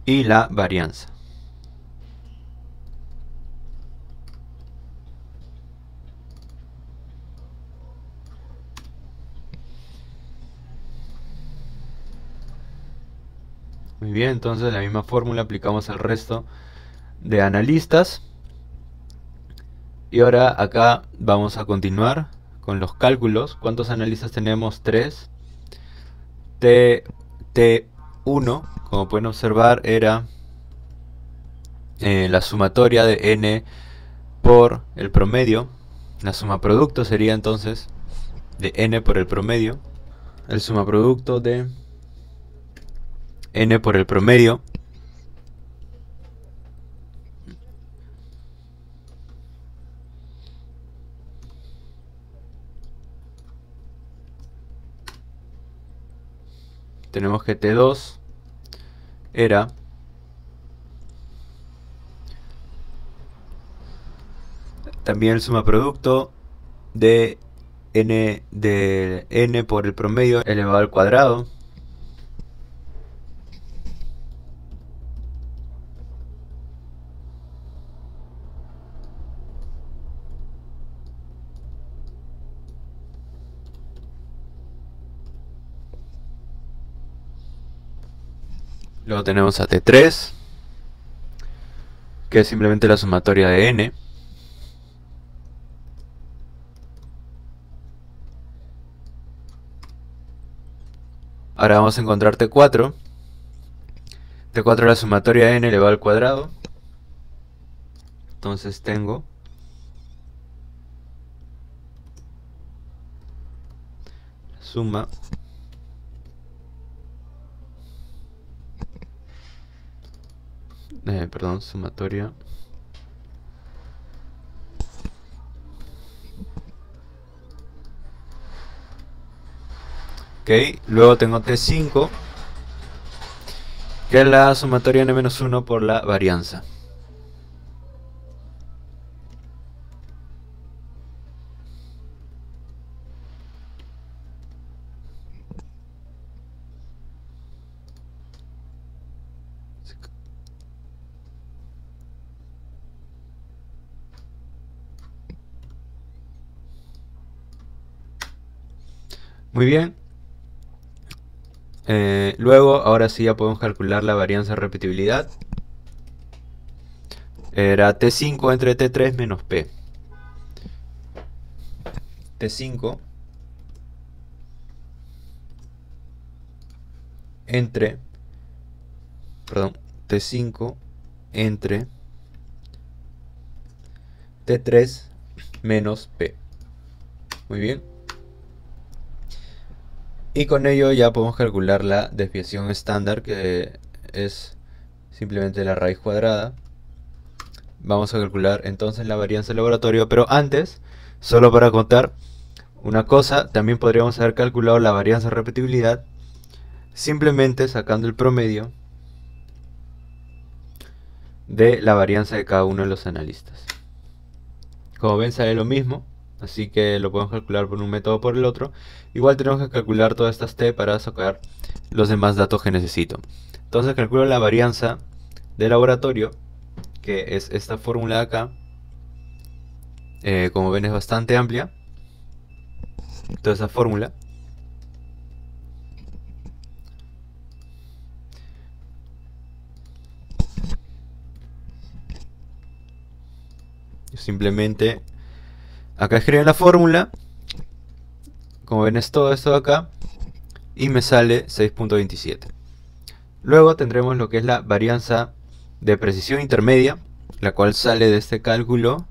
Y la varianza. Muy bien, entonces la misma fórmula aplicamos al resto de analistas. Y ahora acá vamos a continuar con los cálculos. ¿Cuántos analistas tenemos? 3. T1, como pueden observar, era la sumatoria de n por el promedio. La suma producto sería entonces de n por el promedio, el sumaproducto de n por el promedio tenemos que T2 era también el sumaproducto de n por el promedio elevado al cuadrado luego tenemos a T3 que es simplemente la sumatoria de n. Ahora vamos a encontrar T4. T4 es la sumatoria de n elevado al cuadrado. Entonces tengo la suma sumatoria ok, luego tengo T5 que es la sumatoria n-1 por la varianza. Muy bien. Luego, ahora sí ya podemos calcular la varianza de repetibilidad. Era T5 entre T3 menos P. T5 entre, T5 entre T3 menos P. Muy bien. Y con ello ya podemos calcular la desviación estándar, que es simplemente la raíz cuadrada. Vamos a calcular entonces la varianza de laboratorio, pero antes, solo para contar una cosa, también podríamos haber calculado la varianza de repetibilidad simplemente sacando el promedio de la varianza de cada uno de los analistas. Como ven, sale lo mismo. Así que lo podemos calcular por un método o por el otro. Igual tenemos que calcular todas estas t para sacar los demás datos que necesito. Entonces calculo la varianza de laboratorio, que es esta fórmula de acá. Como ven, es bastante amplia toda esa fórmula. Simplemente acá escriben la fórmula, como ven es todo esto de acá, y me sale 6.27. Luego tendremos lo que es la varianza de precisión intermedia, la cual sale de este cálculo,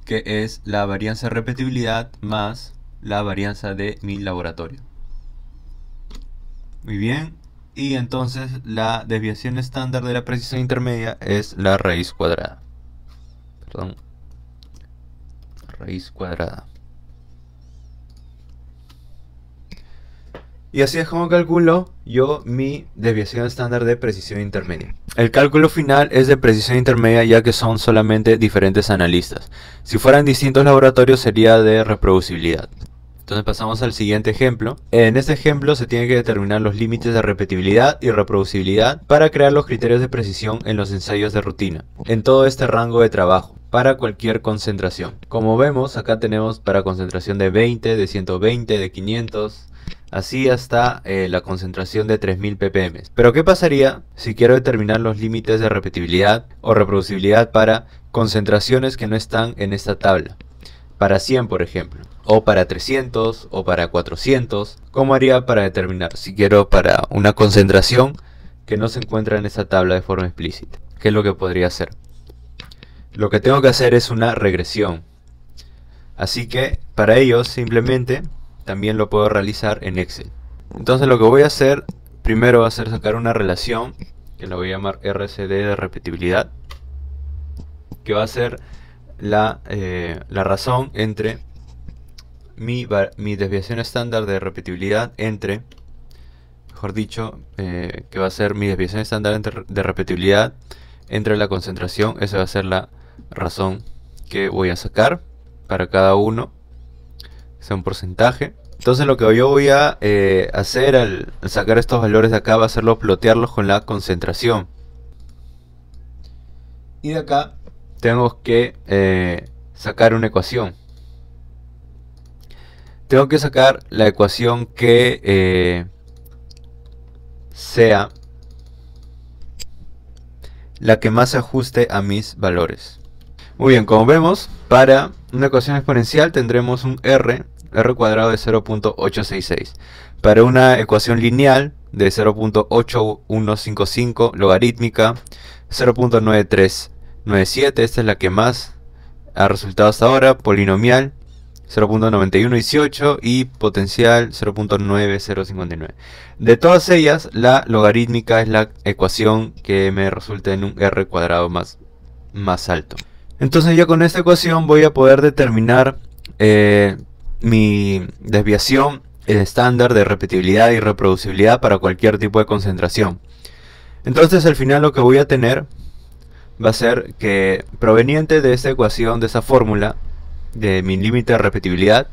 que es la varianza de repetibilidad más la varianza de mi laboratorio. Muy bien. Y entonces la desviación estándar de la precisión intermedia es la raíz cuadrada. Raíz cuadrada. Y así es como calculo yo mi desviación estándar de precisión intermedia. El cálculo final es de precisión intermedia, ya que son solamente diferentes analistas. Si fueran distintos laboratorios sería de reproducibilidad. Entonces pasamos al siguiente ejemplo. En este ejemplo se tienen que determinar los límites de repetibilidad y reproducibilidad para crear los criterios de precisión en los ensayos de rutina, en todo este rango de trabajo, para cualquier concentración. Como vemos, acá tenemos para concentración de 20, de 120, de 500, así hasta la concentración de 3000 ppm. Pero ¿qué pasaría si quiero determinar los límites de repetibilidad o reproducibilidad para concentraciones que no están en esta tabla? Para 100, por ejemplo, o para 300, o para 400. ¿Cómo haría para determinar si quiero para una concentración que no se encuentra en esta tabla de forma explícita? ¿Qué es lo que podría hacer? lo que tengo que hacer es una regresión. Así que para ello simplemente también lo puedo realizar en Excel. Entonces lo que voy a hacer primero va a ser sacar una relación que la voy a llamar RCD de repetibilidad, que va a ser la razón entre mi desviación estándar de repetibilidad entre, mejor dicho, que va a ser mi desviación estándar de repetibilidad entre la concentración. Esa va a ser la razón que voy a sacar para cada uno, sea un porcentaje. Entonces lo que yo voy a hacer al sacar estos valores de acá va a hacerlo plotearlos con la concentración. Y de acá tengo que sacar una ecuación. Tengo que sacar la ecuación que sea la que más se ajuste a mis valores. Muy bien, como vemos, para una ecuación exponencial tendremos un r cuadrado de 0.866. Para una ecuación lineal de 0.8155 logarítmica 0.9397, esta es la que más ha resultado hasta ahora, polinomial 0.9118 y potencial 0.9059. De todas ellas, la logarítmica es la ecuación que me resulta en un r cuadrado más alto. Entonces ya con esta ecuación voy a poder determinar mi desviación estándar de repetibilidad y reproducibilidad para cualquier tipo de concentración. Entonces al final lo que voy a tener va a ser que, proveniente de esta ecuación, de esa fórmula de mi límite de repetibilidad,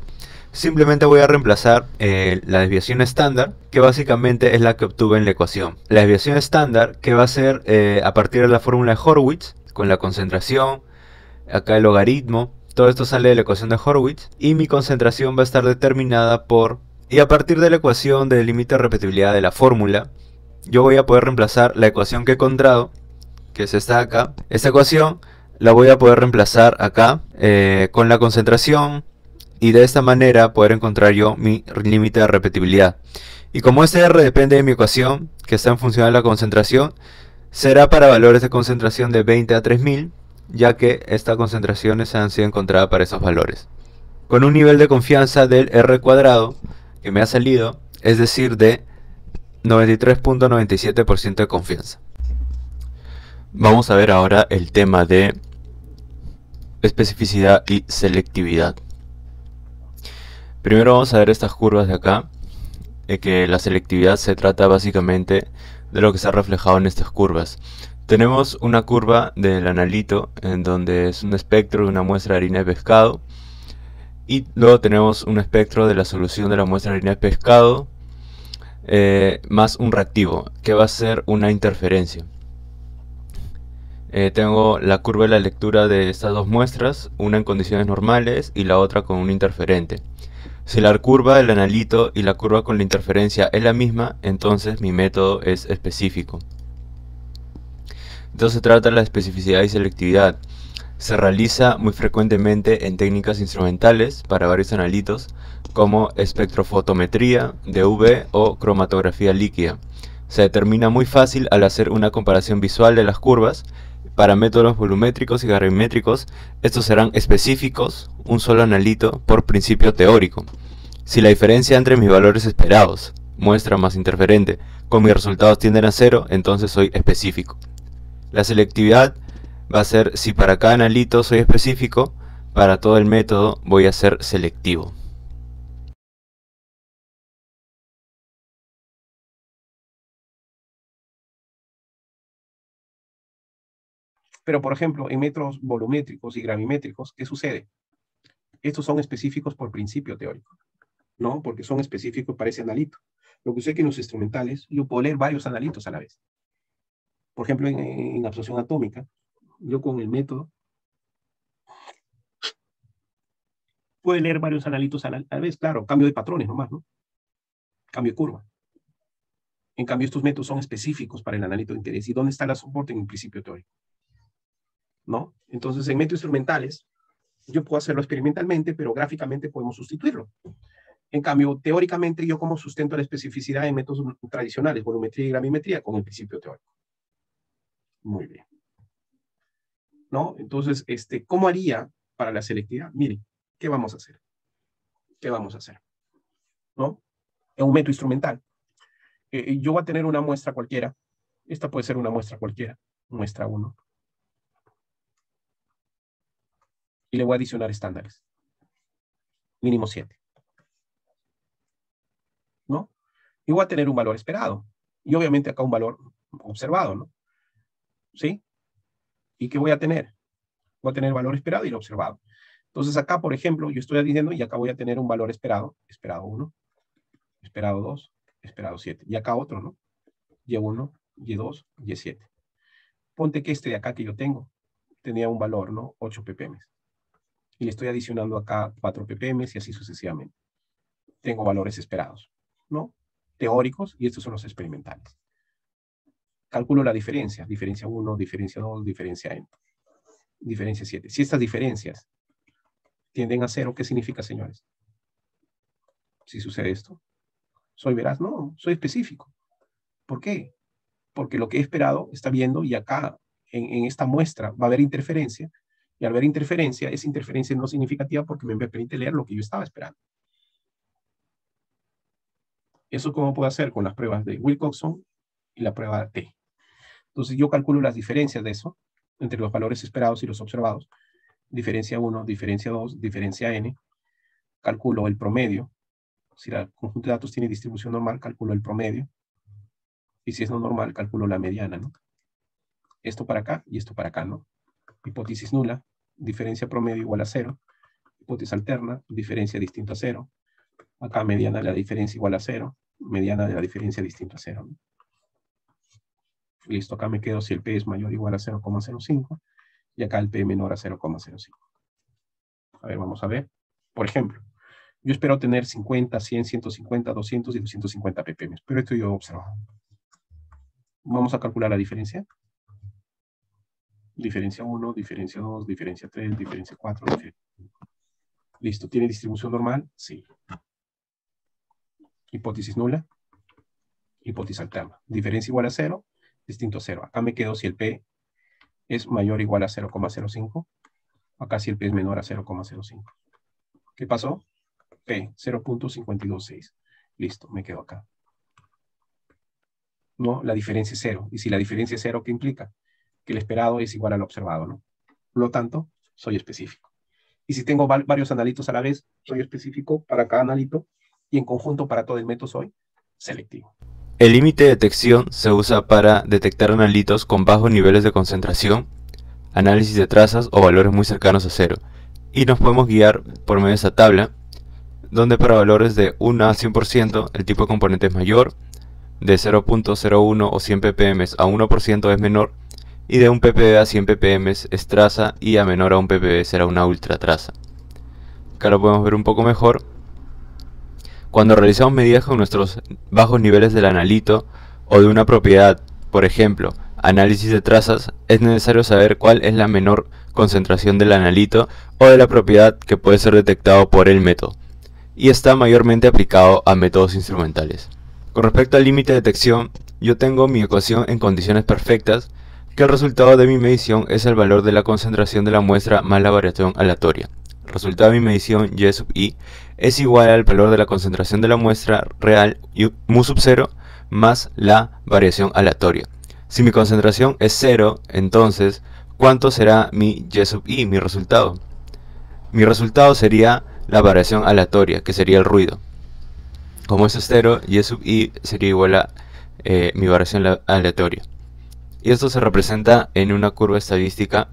simplemente voy a reemplazar la desviación estándar, que básicamente es la que obtuve en la ecuación. La desviación estándar, que va a ser a partir de la fórmula de Horowitz, con la concentración, acá el logaritmo, todo esto sale de la ecuación de Horowitz, y mi concentración va a estar determinada por, y a partir de la ecuación del límite de repetibilidad de la fórmula, yo voy a poder reemplazar la ecuación que he encontrado, que es esta de acá. Esta ecuación la voy a poder reemplazar acá con la concentración, y de esta manera poder encontrar yo mi límite de repetibilidad. Y como este R depende de mi ecuación, que está en función de la concentración, será para valores de concentración de 20 a 3000, ya que estas concentraciones han sido encontradas para esos valores. Con un nivel de confianza del R cuadrado que me ha salido, es decir, de 93.97% de confianza. Vamos a ver ahora el tema de especificidad y selectividad. Primero vamos a ver estas curvas de acá, que la selectividad se trata básicamente de lo que se ha reflejado en estas curvas. Tenemos una curva del analito en donde es un espectro de una muestra de harina de pescado, y luego tenemos un espectro de la solución de la muestra de harina de pescado más un reactivo, que va a ser una interferencia. Tengo la curva de la lectura de estas dos muestras, una en condiciones normales y la otra con un interferente. Si la curva del analito y la curva con la interferencia es la misma, entonces mi método es específico. Entonces se trata de la especificidad y selectividad. Se realiza muy frecuentemente en técnicas instrumentales para varios analitos, como espectrofotometría de UV o cromatografía líquida. Se determina muy fácil al hacer una comparación visual de las curvas. Para métodos volumétricos y gravimétricos, estos serán específicos, un solo analito por principio teórico. Si la diferencia entre mis valores esperados, muestra más interferente, con mis resultados tienden a 0, entonces soy específico. La selectividad va a ser si para cada analito soy específico, para todo el método voy a ser selectivo. Pero, por ejemplo, en métodos volumétricos y gravimétricos, ¿qué sucede? Estos son específicos por principio teórico, ¿no? Porque son específicos para ese analito. Lo que sucede es que en los instrumentales yo puedo leer varios analitos a la vez. Por ejemplo, en absorción atómica, yo con el método puedo leer varios analitos a la vez. Claro, cambio de patrones nomás, ¿no? Cambio de curva. En cambio, estos métodos son específicos para el analito de interés. ¿Y dónde está el soporte en el principio teórico? ¿No? Entonces, en métodos instrumentales, yo puedo hacerlo experimentalmente, pero gráficamente podemos sustituirlo. En cambio, teóricamente, yo como sustento la especificidad en métodos tradicionales, volumetría y gravimetría, con el principio teórico. Muy bien. ¿no? Entonces, ¿cómo haría para la selectividad? Miren, ¿qué vamos a hacer? ¿Qué vamos a hacer? ¿No? Es un método instrumental. Yo voy a tener una muestra cualquiera. Esta puede ser una muestra cualquiera. Muestra 1. Y le voy a adicionar estándares. Mínimo 7. ¿No? Y voy a tener un valor esperado. Y obviamente acá un valor observado, ¿no? ¿Sí? ¿Y qué voy a tener? Voy a tener el valor esperado y el observado. Entonces acá, por ejemplo, yo estoy diciendo y acá voy a tener un valor esperado. Esperado 1, esperado 2, esperado 7. Y acá otro, ¿no? Y1, Y2, Y7. Ponte que este de acá que yo tengo tenía un valor, ¿no? 8 ppm. Y le estoy adicionando acá 4 ppm y así sucesivamente. Tengo valores esperados, ¿no? Teóricos, y estos son los experimentales. Calculo la diferencia. Diferencia 1, diferencia 2, diferencia n. Diferencia 7. Si estas diferencias tienden a 0, ¿qué significa, señores? Si sucede esto. ¿Soy veraz? No, soy específico. ¿Por qué? Porque lo que he esperado está viendo y acá en esta muestra va a haber interferencia. Y al ver interferencia, esa interferencia no significativa porque me permite leer lo que yo estaba esperando. ¿Eso cómo puedo hacer? Con las pruebas de Wilcoxon y la prueba T. Entonces yo calculo las diferencias de eso, entre los valores esperados y los observados. Diferencia 1, diferencia 2, diferencia n. Calculo el promedio. Si el conjunto de datos tiene distribución normal, calculo el promedio. Y si es no normal, calculo la mediana, ¿no? Esto para acá y esto para acá, ¿no? Hipótesis nula, diferencia promedio igual a 0. Hipótesis alterna, diferencia distinta a 0. Acá mediana de la diferencia igual a 0. Mediana de la diferencia distinta a 0, ¿no? Listo, acá me quedo si el P es mayor o igual a 0,05 y acá el P menor a 0,05. A ver, vamos a ver. Por ejemplo, yo espero tener 50, 100, 150, 200 y 250 ppm, pero esto yo he observado. Vamos a calcular la diferencia. Diferencia 1, diferencia 2, diferencia 3, diferencia 4, diferencia 5. Listo, ¿tiene distribución normal? Sí. Hipótesis nula. Hipótesis alterna. Diferencia igual a 0. Distinto a 0. Acá me quedo si el P es mayor o igual a 0,05. Acá si el P es menor a 0,05. ¿Qué pasó? P, 0.526. Listo, me quedo acá. No, la diferencia es 0. Y si la diferencia es 0, ¿qué implica? Que el esperado es igual al observado, ¿no? Por lo tanto, soy específico. Y si tengo varios analitos a la vez, soy específico para cada analito. Y en conjunto para todo el método soy selectivo. El límite de detección se usa para detectar analitos con bajos niveles de concentración, análisis de trazas o valores muy cercanos a 0. Y nos podemos guiar por medio de esta tabla, donde para valores de 1 a 100% el tipo de componente es mayor, de 0.01 o 100 ppm a 1% es menor, y de 1 ppb a 100 ppm es traza y a menor a 1 ppb será una ultra traza. Acá lo podemos ver un poco mejor. Cuando realizamos medidas con nuestros bajos niveles del analito o de una propiedad, por ejemplo, análisis de trazas, es necesario saber cuál es la menor concentración del analito o de la propiedad que puede ser detectado por el método, y está mayormente aplicado a métodos instrumentales. Con respecto al límite de detección, yo tengo mi ecuación en condiciones perfectas, que el resultado de mi medición es el valor de la concentración de la muestra más la variación aleatoria. El resultado de mi medición y sub i es igual al valor de la concentración de la muestra real mu sub 0 más la variación aleatoria. Si mi concentración es 0, entonces, ¿cuánto será mi y sub i, mi resultado? Mi resultado sería la variación aleatoria, que sería el ruido. Como eso es 0, y sub i sería igual a mi variación aleatoria. Y esto se representa en una curva estadística.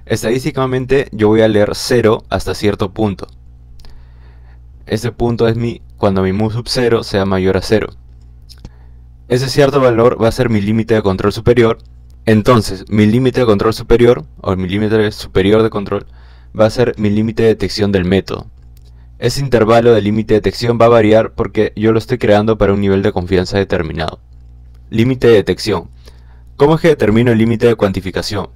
Estadísticamente yo voy a leer 0 hasta cierto punto. Este punto es cuando mi mu sub 0 sea mayor a 0. Ese cierto valor va a ser mi límite de control superior. Entonces mi límite de control superior, o mi límite superior de control, va a ser mi límite de detección del método. Ese intervalo de límite de detección va a variar porque yo lo estoy creando para un nivel de confianza determinado. Límite de detección. ¿Cómo es que determino el límite de cuantificación?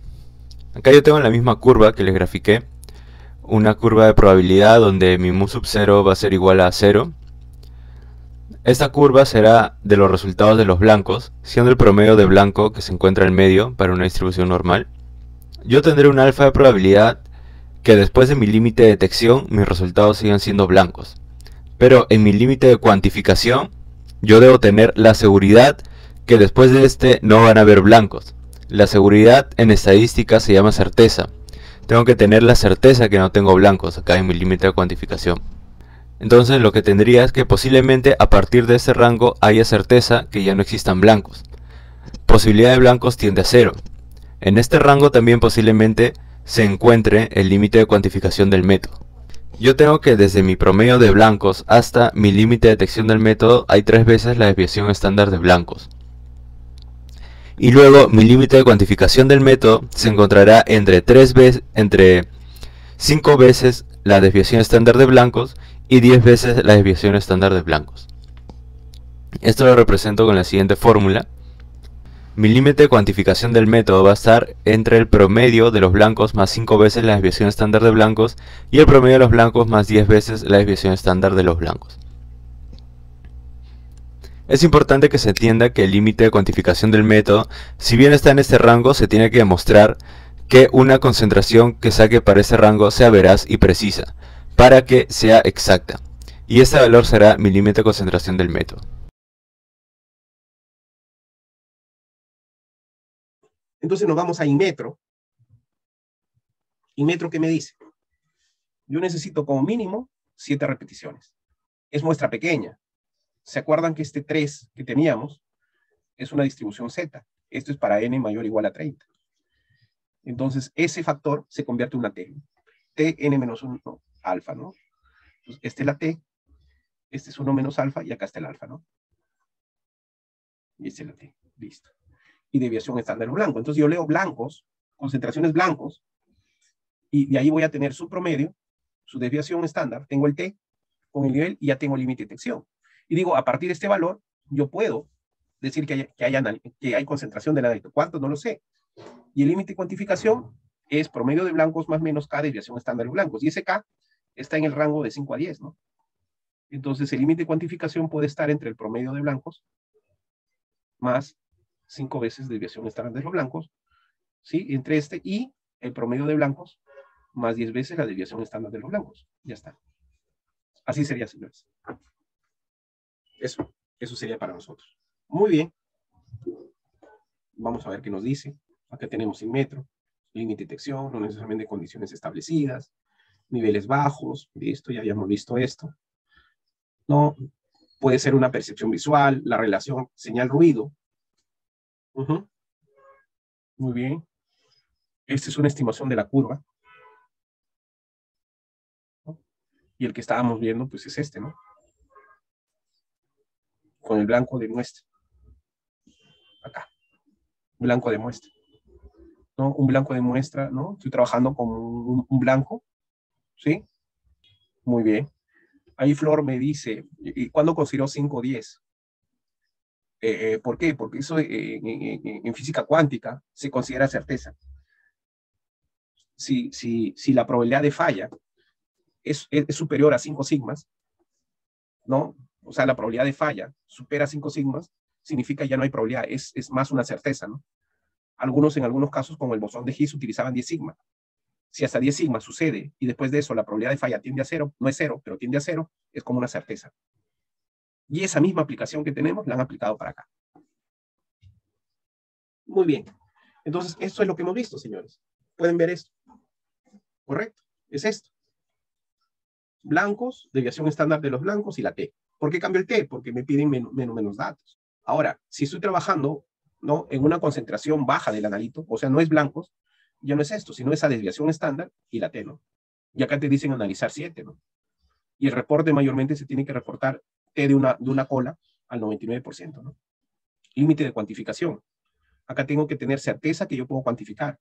Acá yo tengo la misma curva que les grafiqué, una curva de probabilidad donde mi mu sub 0 va a ser igual a 0. Esta curva será de los resultados de los blancos, siendo el promedio de blanco que se encuentra en medio para una distribución normal. yo tendré un alfa de probabilidad que después de mi límite de detección mis resultados sigan siendo blancos. Pero en mi límite de cuantificación, yo debo tener la seguridad que después de este no van a haber blancos. La seguridad en estadística se llama certeza. Tengo que tener la certeza que no tengo blancos acá en mi límite de cuantificación. Entonces lo que tendría es que posiblemente a partir de ese rango haya certeza que ya no existan blancos. Posibilidad de blancos tiende a 0. En este rango también posiblemente se encuentre el límite de cuantificación del método. Yo tengo que desde mi promedio de blancos hasta mi límite de detección del método hay 3 veces la desviación estándar de blancos. Y luego mi límite de cuantificación del método se encontrará entre 5 veces la desviación estándar de blancos y 10 veces la desviación estándar de blancos. Esto lo represento con la siguiente fórmula. Mi límite de cuantificación del método va a estar entre el promedio de los blancos más 5 veces la desviación estándar de blancos y el promedio de los blancos más 10 veces la desviación estándar de los blancos. Es importante que se entienda que el límite de cuantificación del método, si bien está en este rango, se tiene que demostrar que una concentración que saque para ese rango sea veraz y precisa, para que sea exacta. Y este valor será mi límite de concentración del método. Entonces nos vamos a Inmetro. Inmetro, ¿qué me dice? Yo necesito como mínimo 7 repeticiones. Es muestra pequeña. ¿Se acuerdan que este 3 que teníamos es una distribución Z? Esto es para n mayor o igual a 30. Entonces, ese factor se convierte en una T. Tn menos 1 alfa, ¿no? Entonces, esta es la T, este es 1 menos alfa, y acá está el alfa, ¿no? Y esta es la T. Listo. Y desviación estándar blanco. Entonces, yo leo blancos, concentraciones blancos, y de ahí voy a tener su promedio, su desviación estándar, tengo el T con el nivel y ya tengo el límite de detección. Y digo, a partir de este valor, yo puedo decir que hay concentración del analito. ¿Cuánto? No lo sé. Y el límite de cuantificación es promedio de blancos más menos K desviación estándar de blancos. Y ese K está en el rango de 5 a 10, ¿no? Entonces, el límite de cuantificación puede estar entre el promedio de blancos más 5 veces desviación estándar de los blancos, ¿sí? Entre este y el promedio de blancos más 10 veces la desviación estándar de los blancos. Ya está. Así sería, señores. Eso sería para nosotros. Muy bien. Vamos a ver qué nos dice. Acá tenemos Inmetro, límite de detección, no necesariamente condiciones establecidas, niveles bajos, listo, ya habíamos visto esto. No, puede ser una percepción visual, la relación señal-ruido. Muy bien. Esta es una estimación de la curva. ¿No? Y el que estábamos viendo, pues es este, ¿no? Con el blanco de muestra. Acá. Blanco de muestra. ¿No? Un blanco de muestra, ¿no? Estoy trabajando con un blanco, ¿sí? Muy bien. Ahí Flor me dice, ¿y cuándo consideró 5 o 10? ¿Por qué? Porque eso en física cuántica se considera certeza. Si la probabilidad de falla es superior a 5 sigmas, ¿no? O sea, la probabilidad de falla supera 5 sigmas, significa ya no hay probabilidad, es más una certeza, ¿no? En algunos casos, como el bosón de Higgs, utilizaban 10 sigma. Si hasta 10 sigma sucede y después de eso la probabilidad de falla tiende a 0, no es 0, pero tiende a 0, es como una certeza. Y esa misma aplicación que tenemos la han aplicado para acá. Muy bien. Entonces, esto es lo que hemos visto, señores. Pueden ver esto. Correcto. Es esto. Blancos, desviación estándar de los blancos y la T. ¿Por qué cambio el T? Porque me piden menos datos. Ahora, si estoy trabajando, ¿no?, en una concentración baja del analito, o sea, no es blancos, ya no es esto, sino esa desviación estándar y la T, ¿no? Y acá te dicen analizar 7, ¿no? Y el reporte mayormente se tiene que reportar T de una cola al 99%, ¿no? Límite de cuantificación. Acá tengo que tener certeza que yo puedo cuantificar.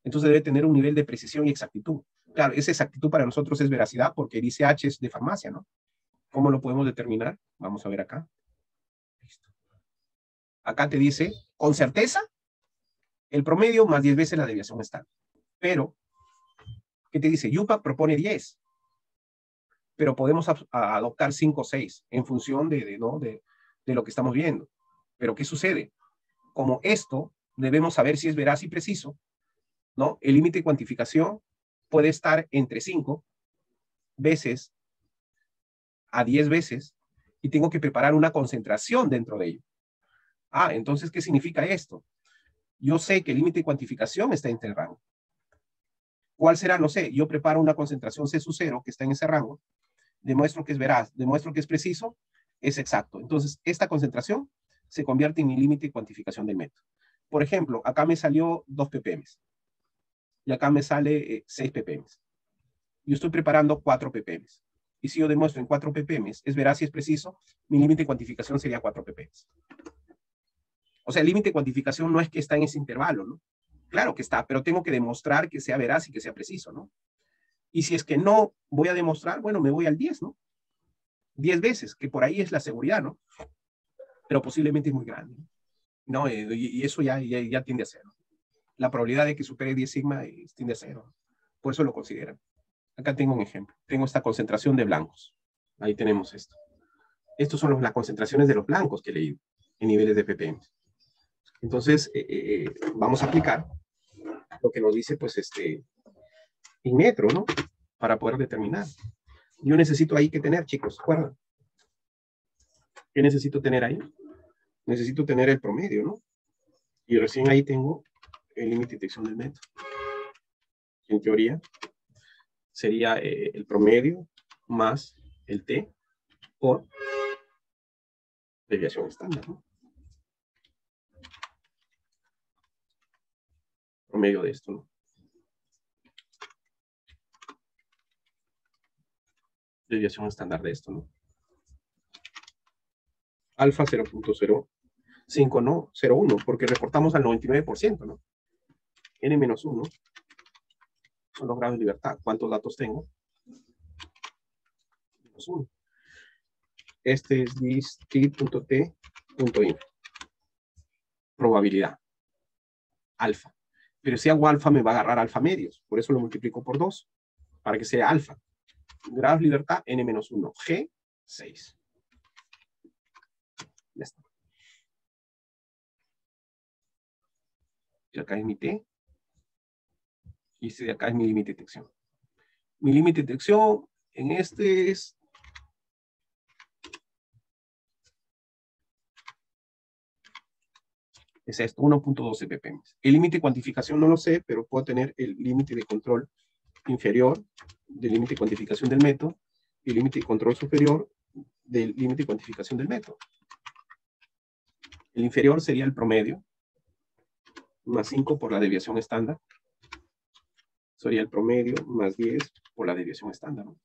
Entonces debe tener un nivel de precisión y exactitud. Claro, esa exactitud para nosotros es veracidad porque dice H es de farmacia, ¿no? ¿Cómo lo podemos determinar? Vamos a ver acá. Listo. Acá te dice, con certeza, el promedio más 10 veces la desviación estándar. Pero, ¿qué te dice? UPAC propone 10. Pero podemos adoptar 5 o 6 en función de lo que estamos viendo. Pero, ¿qué sucede? Como esto, debemos saber si es veraz y preciso, ¿no? El límite de cuantificación puede estar entre 5 veces a 10 veces y tengo que preparar una concentración dentro de ello. Ah, entonces, ¿qué significa esto? Yo sé que el límite de cuantificación está en este rango. ¿Cuál será? No sé. Yo preparo una concentración C sub 0 que está en ese rango, demuestro que es veraz, demuestro que es preciso, es exacto. Entonces, esta concentración se convierte en mi límite de cuantificación del método. Por ejemplo, acá me salió 2 ppm y acá me sale 6 ppm. Yo estoy preparando 4 ppm. Y si yo demuestro en 4 ppm es veraz y es preciso, mi límite de cuantificación sería 4 ppm. O sea, el límite de cuantificación no es que está en ese intervalo, ¿no? Claro que está, pero tengo que demostrar que sea veraz y que sea preciso, ¿no? Y si es que no voy a demostrar, bueno, me voy al 10, ¿no? 10 veces, que por ahí es la seguridad, ¿no? Pero posiblemente es muy grande, ¿no? Y eso ya tiende a cero. La probabilidad de que supere 10 sigma tiende a cero. Por eso lo consideran. Acá tengo un ejemplo. Tengo esta concentración de blancos. Ahí tenemos esto. Estos son las concentraciones de los blancos que he leído en niveles de ppm. Entonces, vamos a aplicar lo que nos dice, pues, Inmetro, ¿no? Para poder determinar. Yo necesito ahí que tener, chicos, ¿se acuerdan? ¿Qué necesito tener ahí? Necesito tener el promedio, ¿no? Y recién ahí tengo el límite de detección del método. En teoría, sería el promedio más el T por desviación estándar, ¿no? Promedio de esto, ¿no? Desviación estándar de esto, ¿no? Alfa 0.05, no, 0.1, porque reportamos al 99%, ¿no? N-1 son los grados de libertad. ¿Cuántos datos tengo? -1. Este es dist.t.inf. Probabilidad. Alfa. Pero si hago alfa me va a agarrar alfa medios. Por eso lo multiplico por 2. Para que sea alfa. Grados de libertad N-1. G, 6. Ya está. Y acá es mi T. Y este de acá es mi límite de detección. Mi límite de detección en este es... es esto, 1.12 ppm. El límite de cuantificación no lo sé, pero puedo tener el límite de control inferior del límite de cuantificación del método y el límite de control superior del límite de cuantificación del método. El inferior sería el promedio, más 5 por la desviación estándar. Sería el promedio más 10 por la desviación estándar, ¿no?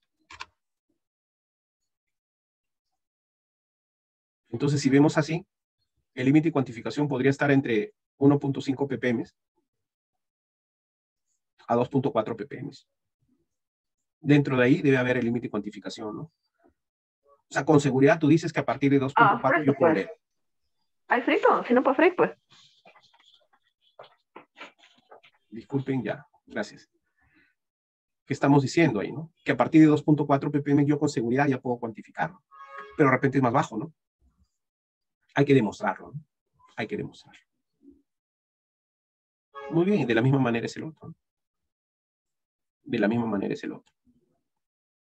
Entonces, si vemos así, el límite de cuantificación podría estar entre 1.5 ppm a 2.4 ppm. Dentro de ahí debe haber el límite de cuantificación, ¿no? O sea, con seguridad tú dices que a partir de 2.4 yo puedo leer. ¿Hay frito? Si no, pues frito, pues. Disculpen ya, gracias. ¿Qué estamos diciendo ahí, no? Que a partir de 2.4 ppm yo con seguridad ya puedo cuantificarlo. Pero de repente es más bajo, ¿no? Hay que demostrarlo, ¿no? Hay que demostrarlo. Muy bien, de la misma manera es el otro, ¿no? De la misma manera es el otro.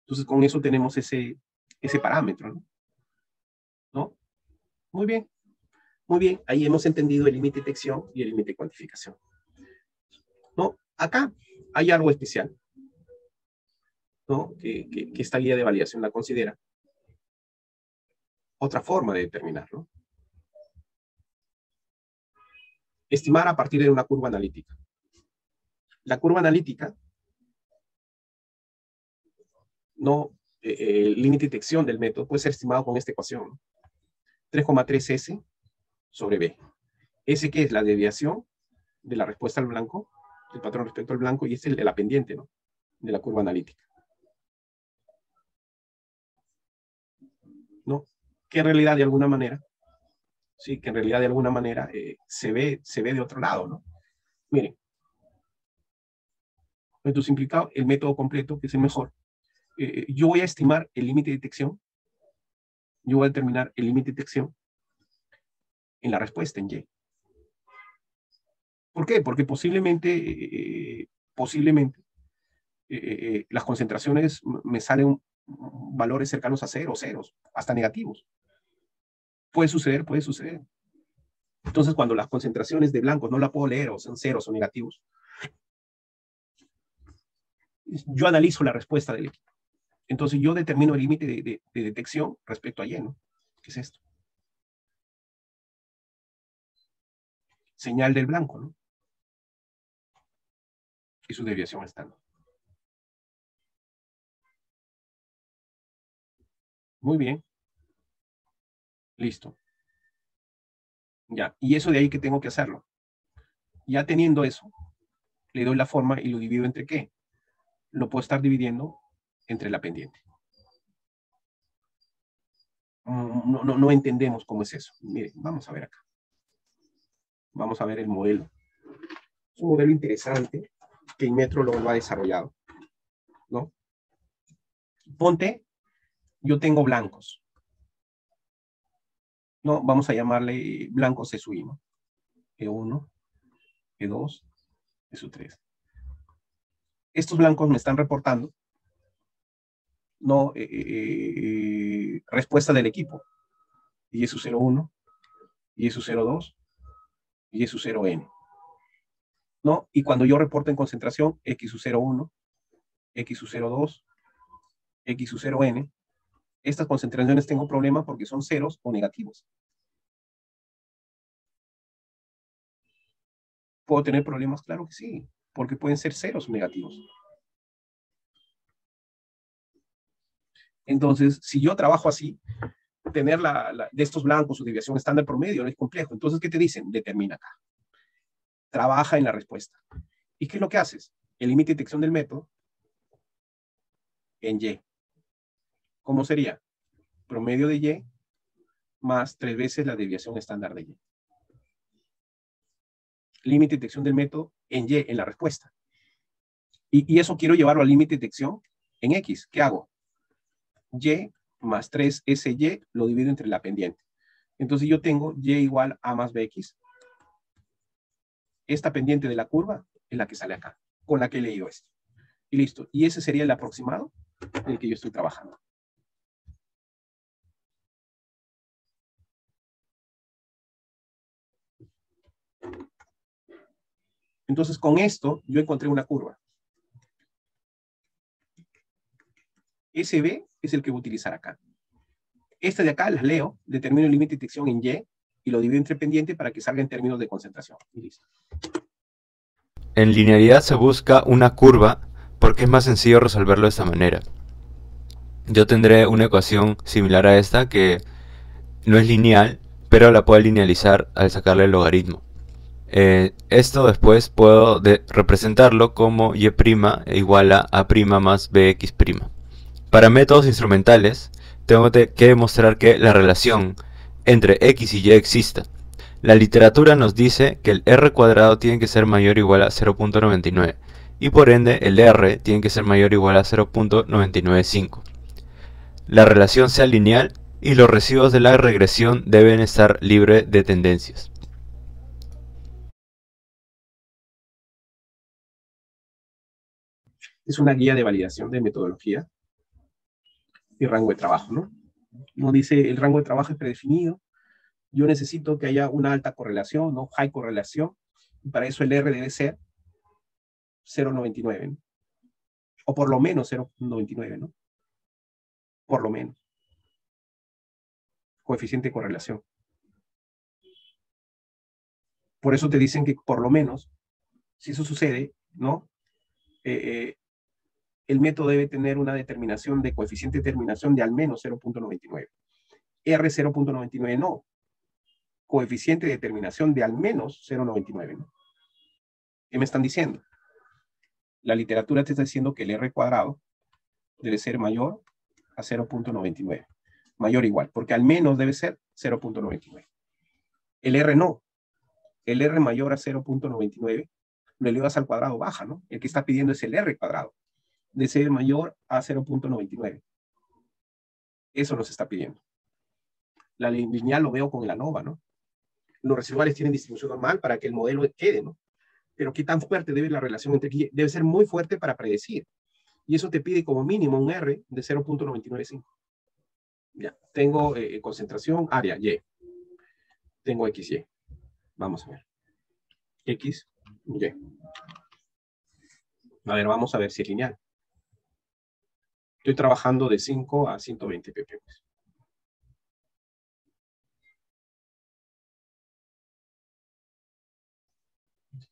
Entonces, con eso tenemos ese parámetro, ¿no? ¿No? Muy bien. Muy bien, ahí hemos entendido el límite de detección y el límite de cuantificación. ¿No? Acá hay algo especial, ¿no? Que esta guía de validación la considera. Otra forma de determinarlo. Estimar a partir de una curva analítica. La curva analítica, no, el límite de detección del método puede ser estimado con esta ecuación, ¿no? 3,3 S sobre B. S que es la desviación de la respuesta al blanco, el patrón respecto al blanco, y es la pendiente, ¿no? De la curva analítica. ¿No? Que en realidad de alguna manera, sí, que en realidad de alguna manera se ve de otro lado, ¿no? Miren, entonces implicado el método completo, que es el mejor. Yo voy a estimar el límite de detección, yo voy a determinar el límite de detección en la respuesta en Y. ¿Por qué? Porque posiblemente las concentraciones me salen valores cercanos a cero, ceros, hasta negativos. Puede suceder, puede suceder. Entonces, cuando las concentraciones de blancos no la puedo leer, o son ceros o negativos, yo analizo la respuesta del equipo. Entonces, yo determino el límite de detección respecto a Y, ¿no? ¿Qué es esto? Señal del blanco, ¿no? Y su desviación estándar. Muy bien. Listo. Ya. Y eso de ahí que tengo que hacerlo. Ya teniendo eso, le doy la forma y lo divido entre ¿qué? Lo puedo estar dividiendo entre la pendiente. No entendemos cómo es eso. Miren, vamos a ver acá. Vamos a ver el modelo. Es un modelo interesante que Inmetro lo ha desarrollado, ¿no? Ponte, yo tengo blancos, ¿no? Vamos a llamarle blancos SUI, ¿no? E1, E2, SU3. Estos blancos me están reportando, ¿no? Respuesta del equipo. Y SU01, y SU02, y SU0N, ¿no? Y cuando yo reporto en concentración, XU01, XU02, XU0N, estas concentraciones tengo problemas porque son ceros o negativos. ¿Puedo tener problemas? Claro que sí, porque pueden ser ceros o negativos. Entonces, si yo trabajo así, tener de estos blancos su desviación estándar promedio no es complejo. Entonces, ¿qué te dicen? Determina acá. Trabaja en la respuesta. ¿Y qué es lo que haces? El límite de detección del método en Y. ¿Cómo sería? Promedio de Y más 3 veces la desviación estándar de Y. Límite de detección del método en Y, en la respuesta. Y eso quiero llevarlo al límite de detección en X. ¿Qué hago? Y más 3SY lo divido entre la pendiente. Entonces yo tengo Y igual a más BX. Esta pendiente de la curva es la que sale acá, con la que he leído esto. Y listo. Y ese sería el aproximado del que yo estoy trabajando. Entonces con esto yo encontré una curva. SB es el que voy a utilizar acá. Esta de acá las leo, determino el límite de detección en y lo divido entre pendiente para que salga en términos de concentración. Y listo. En linealidad se busca una curva porque es más sencillo resolverlo de esta manera. Yo tendré una ecuación similar a esta que no es lineal, pero la puedo linealizar al sacarle el logaritmo. Esto después puedo representarlo como y' igual a a' más bx'. Para métodos instrumentales, tengo que demostrar que la relación entre x y y exista. La literatura nos dice que el r cuadrado tiene que ser mayor o igual a 0.99 y por ende el r tiene que ser mayor o igual a 0.995. La relación sea lineal y los residuos de la regresión deben estar libres de tendencias. Es una guía de validación de metodología y rango de trabajo, ¿no? Nos dice el rango de trabajo es predefinido. Yo necesito que haya una alta correlación, ¿no? High correlación. Y para eso el R debe ser 0.99, ¿no? O por lo menos 0.99, ¿no? Por lo menos. Coeficiente de correlación. Por eso te dicen que por lo menos, si eso sucede, ¿no? El método debe tener una determinación de coeficiente de determinación de al menos 0.99. R 0.99 no. Coeficiente de determinación de al menos 0.99, ¿no? ¿Qué me están diciendo? La literatura te está diciendo que el R cuadrado debe ser mayor a 0.99. Mayor o igual, porque al menos debe ser 0.99. El R no. El R mayor a 0.99 lo elevas al cuadrado, baja, ¿no? El que está pidiendo es el R cuadrado. De ser mayor a 0.99. Eso nos está pidiendo. La lineal lo veo con el ANOVA, ¿no? Los residuales tienen distribución normal para que el modelo quede, ¿no? Pero ¿qué tan fuerte debe la relación entre X y Y? Debe ser muy fuerte para predecir. Y eso te pide como mínimo un R de 0.995. Ya, tengo concentración, área, Y. Tengo XY. Vamos a ver. X, Y. A ver, vamos a ver si es lineal. Estoy trabajando de 5 a 120 ppm.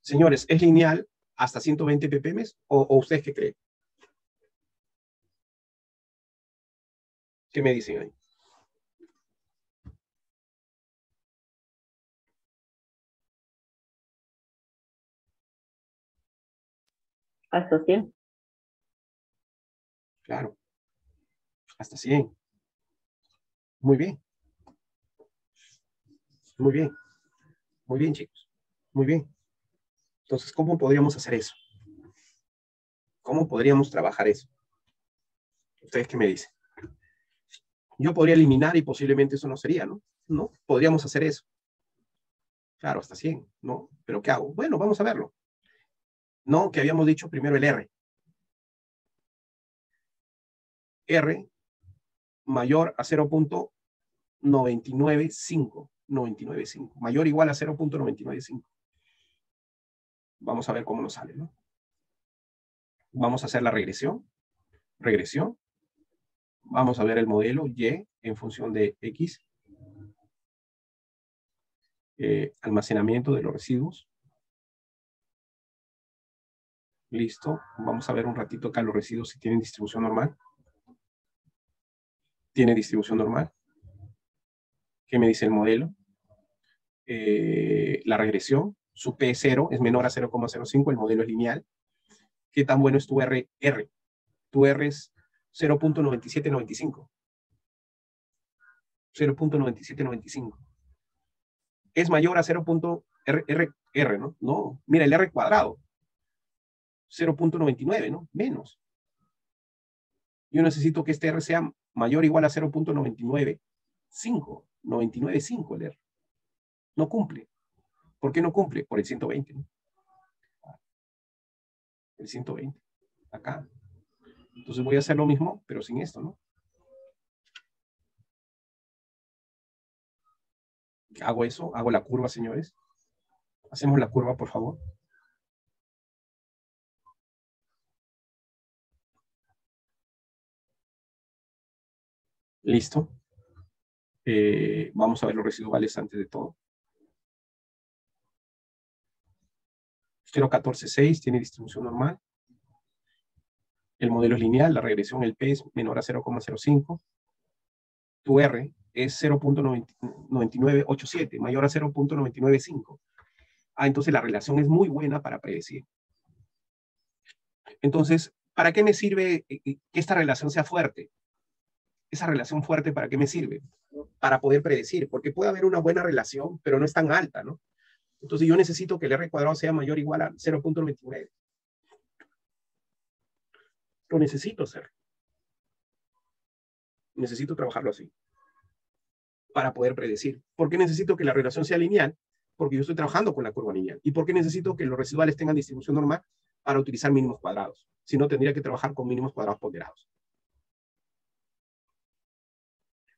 Señores, ¿es lineal hasta 120 ppm o ustedes qué creen? ¿Qué me dicen ahí? Hasta 100. Claro, hasta 100. Muy bien. Muy bien. Muy bien, chicos. Muy bien. Entonces, ¿cómo podríamos hacer eso? ¿Cómo podríamos trabajar eso? ¿Ustedes qué me dicen? Yo podría eliminar y posiblemente eso no sería, ¿no? ¿No? Podríamos hacer eso. Claro, hasta 100, ¿no? ¿Pero qué hago? Bueno, vamos a verlo. No, que habíamos dicho primero el R. R mayor a 0.995. 995. Mayor o igual a 0.995. Vamos a ver cómo nos sale, ¿no? Vamos a hacer la regresión. Regresión. Vamos a ver el modelo Y en función de X. Almacenamiento de los residuos. Listo. Vamos a ver un ratito acá los residuos si tienen distribución normal. ¿Tiene distribución normal? ¿Qué me dice el modelo? La regresión. Su P0 es menor a 0,05. El modelo es lineal. ¿Qué tan bueno es tu R? R. Tu R es 0.9795. 0.9795. Es mayor a 0.R, ¿no? No, mira, el R cuadrado. 0.99, ¿no? Menos. Yo necesito que este R sea mayor o igual a 0.995. 99.5 el R. No cumple. ¿Por qué no cumple? Por el 120, ¿no? El 120. Acá. Entonces voy a hacer lo mismo, pero sin esto, ¿no? Hago eso, hago la curva, señores. Hacemos la curva, por favor. Listo. Vamos a ver los residuales antes de todo. 0.146 tiene distribución normal. El modelo es lineal, la regresión, el P es menor a 0,05. Tu R es 0.9987, mayor a 0.995. Entonces la relación es muy buena para predecir. Entonces, ¿para qué me sirve que esta relación sea fuerte? Esa relación fuerte, ¿para qué me sirve? Para poder predecir, porque puede haber una buena relación, pero no es tan alta, ¿no? Entonces yo necesito que el R cuadrado sea mayor o igual a 0.99. Lo necesito hacer. Necesito trabajarlo así para poder predecir. ¿Por qué necesito que la relación sea lineal? Porque yo estoy trabajando con la curva lineal. ¿Y por qué necesito que los residuales tengan distribución normal? Para utilizar mínimos cuadrados. Si no, tendría que trabajar con mínimos cuadrados ponderados.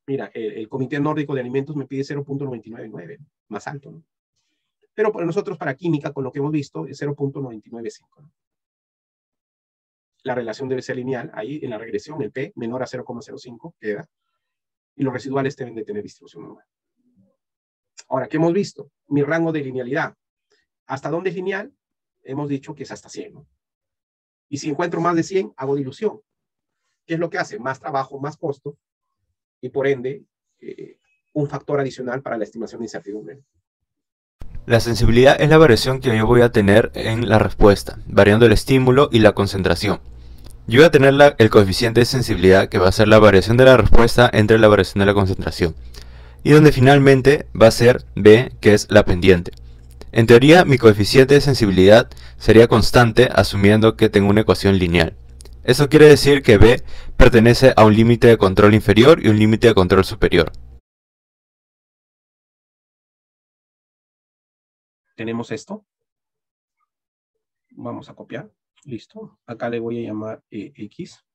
Mira, el Comité Nórdico de Alimentos me pide 0.999, más alto, ¿no? Pero para nosotros, para química, con lo que hemos visto, es 0.995. ¿no? La relación debe ser lineal. Ahí, en la regresión, el P menor a 0,05 queda. Y los residuales deben de tener distribución normal. Ahora, ¿qué hemos visto? Mi rango de linealidad. ¿Hasta dónde es lineal? Hemos dicho que es hasta 100, ¿no? Y si encuentro más de 100, hago dilución. ¿Qué es lo que hace? Más trabajo, más costo, y por ende, un factor adicional para la estimación de incertidumbre. La sensibilidad es la variación que yo voy a tener en la respuesta, variando el estímulo y la concentración. Yo voy a tener el coeficiente de sensibilidad, que va a ser la variación de la respuesta entre la variación de la concentración. Y donde finalmente va a ser B, que es la pendiente. En teoría, mi coeficiente de sensibilidad sería constante, asumiendo que tengo una ecuación lineal. Eso quiere decir que B pertenece a un límite de control inferior y un límite de control superior. Tenemos esto. Vamos a copiar. Listo. Acá le voy a llamar X.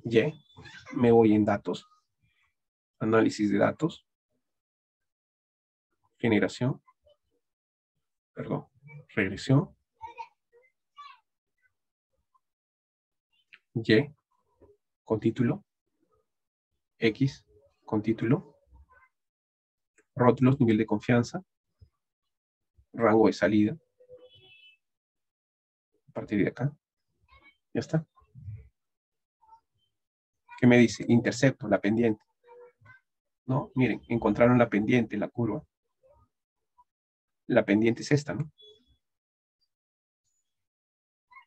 Y. Me voy en datos. Análisis de datos. Generación. Perdón. Regresión. Y. Con título. X. Con título. Rótulos, nivel de confianza. Rango de salida. A partir de acá. Ya está. ¿Qué me dice? Intercepto, la pendiente. ¿No? Miren, encontraron la pendiente, la curva. La pendiente es esta, ¿no?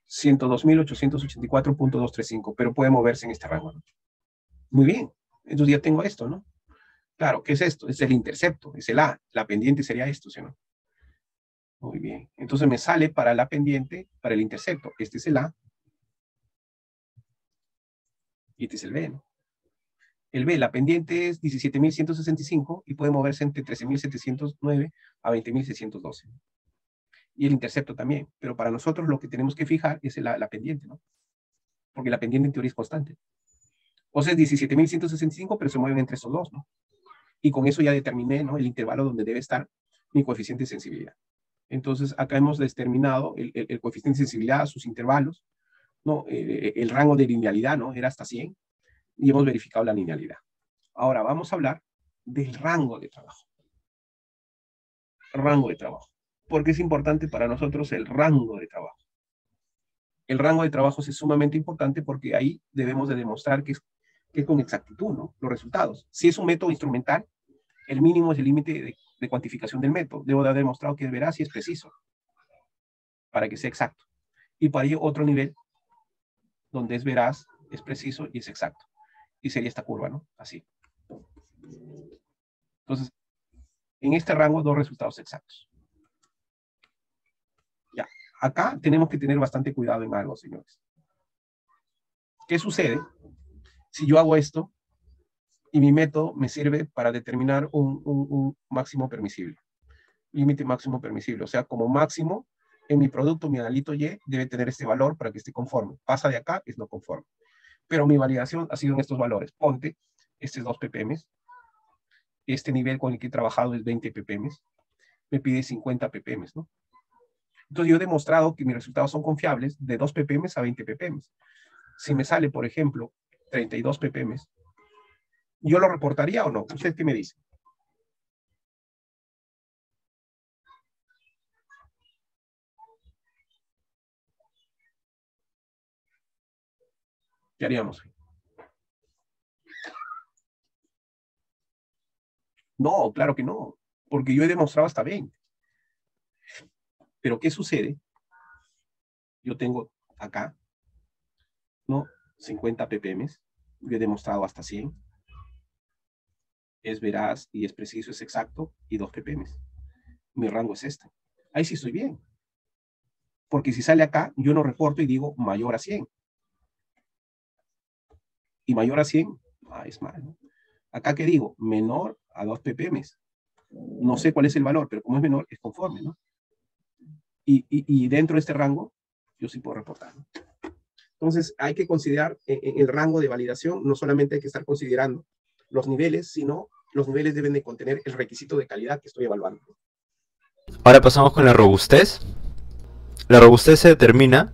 102.884.235, pero puede moverse en este rango, ¿no? Muy bien. Entonces ya tengo esto, ¿no? Claro, ¿qué es esto? Es el intercepto, es el A. La pendiente sería esto, ¿sí o no? Muy bien. Entonces me sale para la pendiente, para el intercepto. Este es el A. Y este es el B, ¿no? El B, la pendiente es 17.165 y puede moverse entre 13.709 a 20.612. Y el intercepto también. Pero para nosotros lo que tenemos que fijar es la pendiente, ¿no? Porque la pendiente en teoría es constante. O sea, es 17.165, pero se mueven entre esos dos, ¿no? Y con eso ya determiné, ¿no?, el intervalo donde debe estar mi coeficiente de sensibilidad. Entonces, acá hemos determinado el coeficiente de sensibilidad, sus intervalos, ¿no? El rango de linealidad, ¿no? Era hasta 100. Y hemos verificado la linealidad. Ahora vamos a hablar del rango de trabajo. Rango de trabajo. Porque es importante para nosotros el rango de trabajo. El rango de trabajo es sumamente importante porque ahí debemos de demostrar que es con exactitud, ¿no?, los resultados. Si es un método instrumental, el mínimo es el límite de cuantificación del método. Debo de haber demostrado que es veraz y es preciso, para que sea exacto. Y para ello otro nivel, donde es veraz, es preciso y es exacto. Y sería esta curva, ¿no? Así. Entonces, en este rango, dos resultados exactos. Ya. Acá tenemos que tener bastante cuidado en algo, señores. ¿Qué sucede si yo hago esto y mi método me sirve para determinar un máximo permisible? Límite máximo permisible. O sea, como máximo, en mi producto, mi analito Y debe tener este valor para que esté conforme. Pasa de acá, es no conforme. Pero mi validación ha sido en estos valores. Ponte, este es 2 ppm. Este nivel con el que he trabajado es 20 ppm. Me pide 50 ppm, ¿no? Entonces yo he demostrado que mis resultados son confiables de 2 ppm a 20 ppm. Si me sale, por ejemplo, 32 ppm, ¿yo lo reportaría o no? ¿Usted qué me dice? ¿Qué haríamos? No, claro que no, porque yo he demostrado hasta 20. Pero ¿qué sucede? Yo tengo acá, ¿no?, 50 ppm, yo he demostrado hasta 100. Es veraz y es preciso, es exacto, y 2 ppm. Mi rango es este. Ahí sí estoy bien. Porque si sale acá, yo no reporto y digo mayor a 100. Y mayor a 100, es mal, ¿no? Acá, ¿qué digo? Menor a 2 ppm. No sé cuál es el valor, pero como es menor, es conforme, ¿no? Y dentro de este rango, yo sí puedo reportar, ¿no? Entonces, hay que considerar el rango de validación, no solamente hay que estar considerando los niveles, sino los niveles deben de contener el requisito de calidad que estoy evaluando. Ahora pasamos con la robustez. La robustez se determina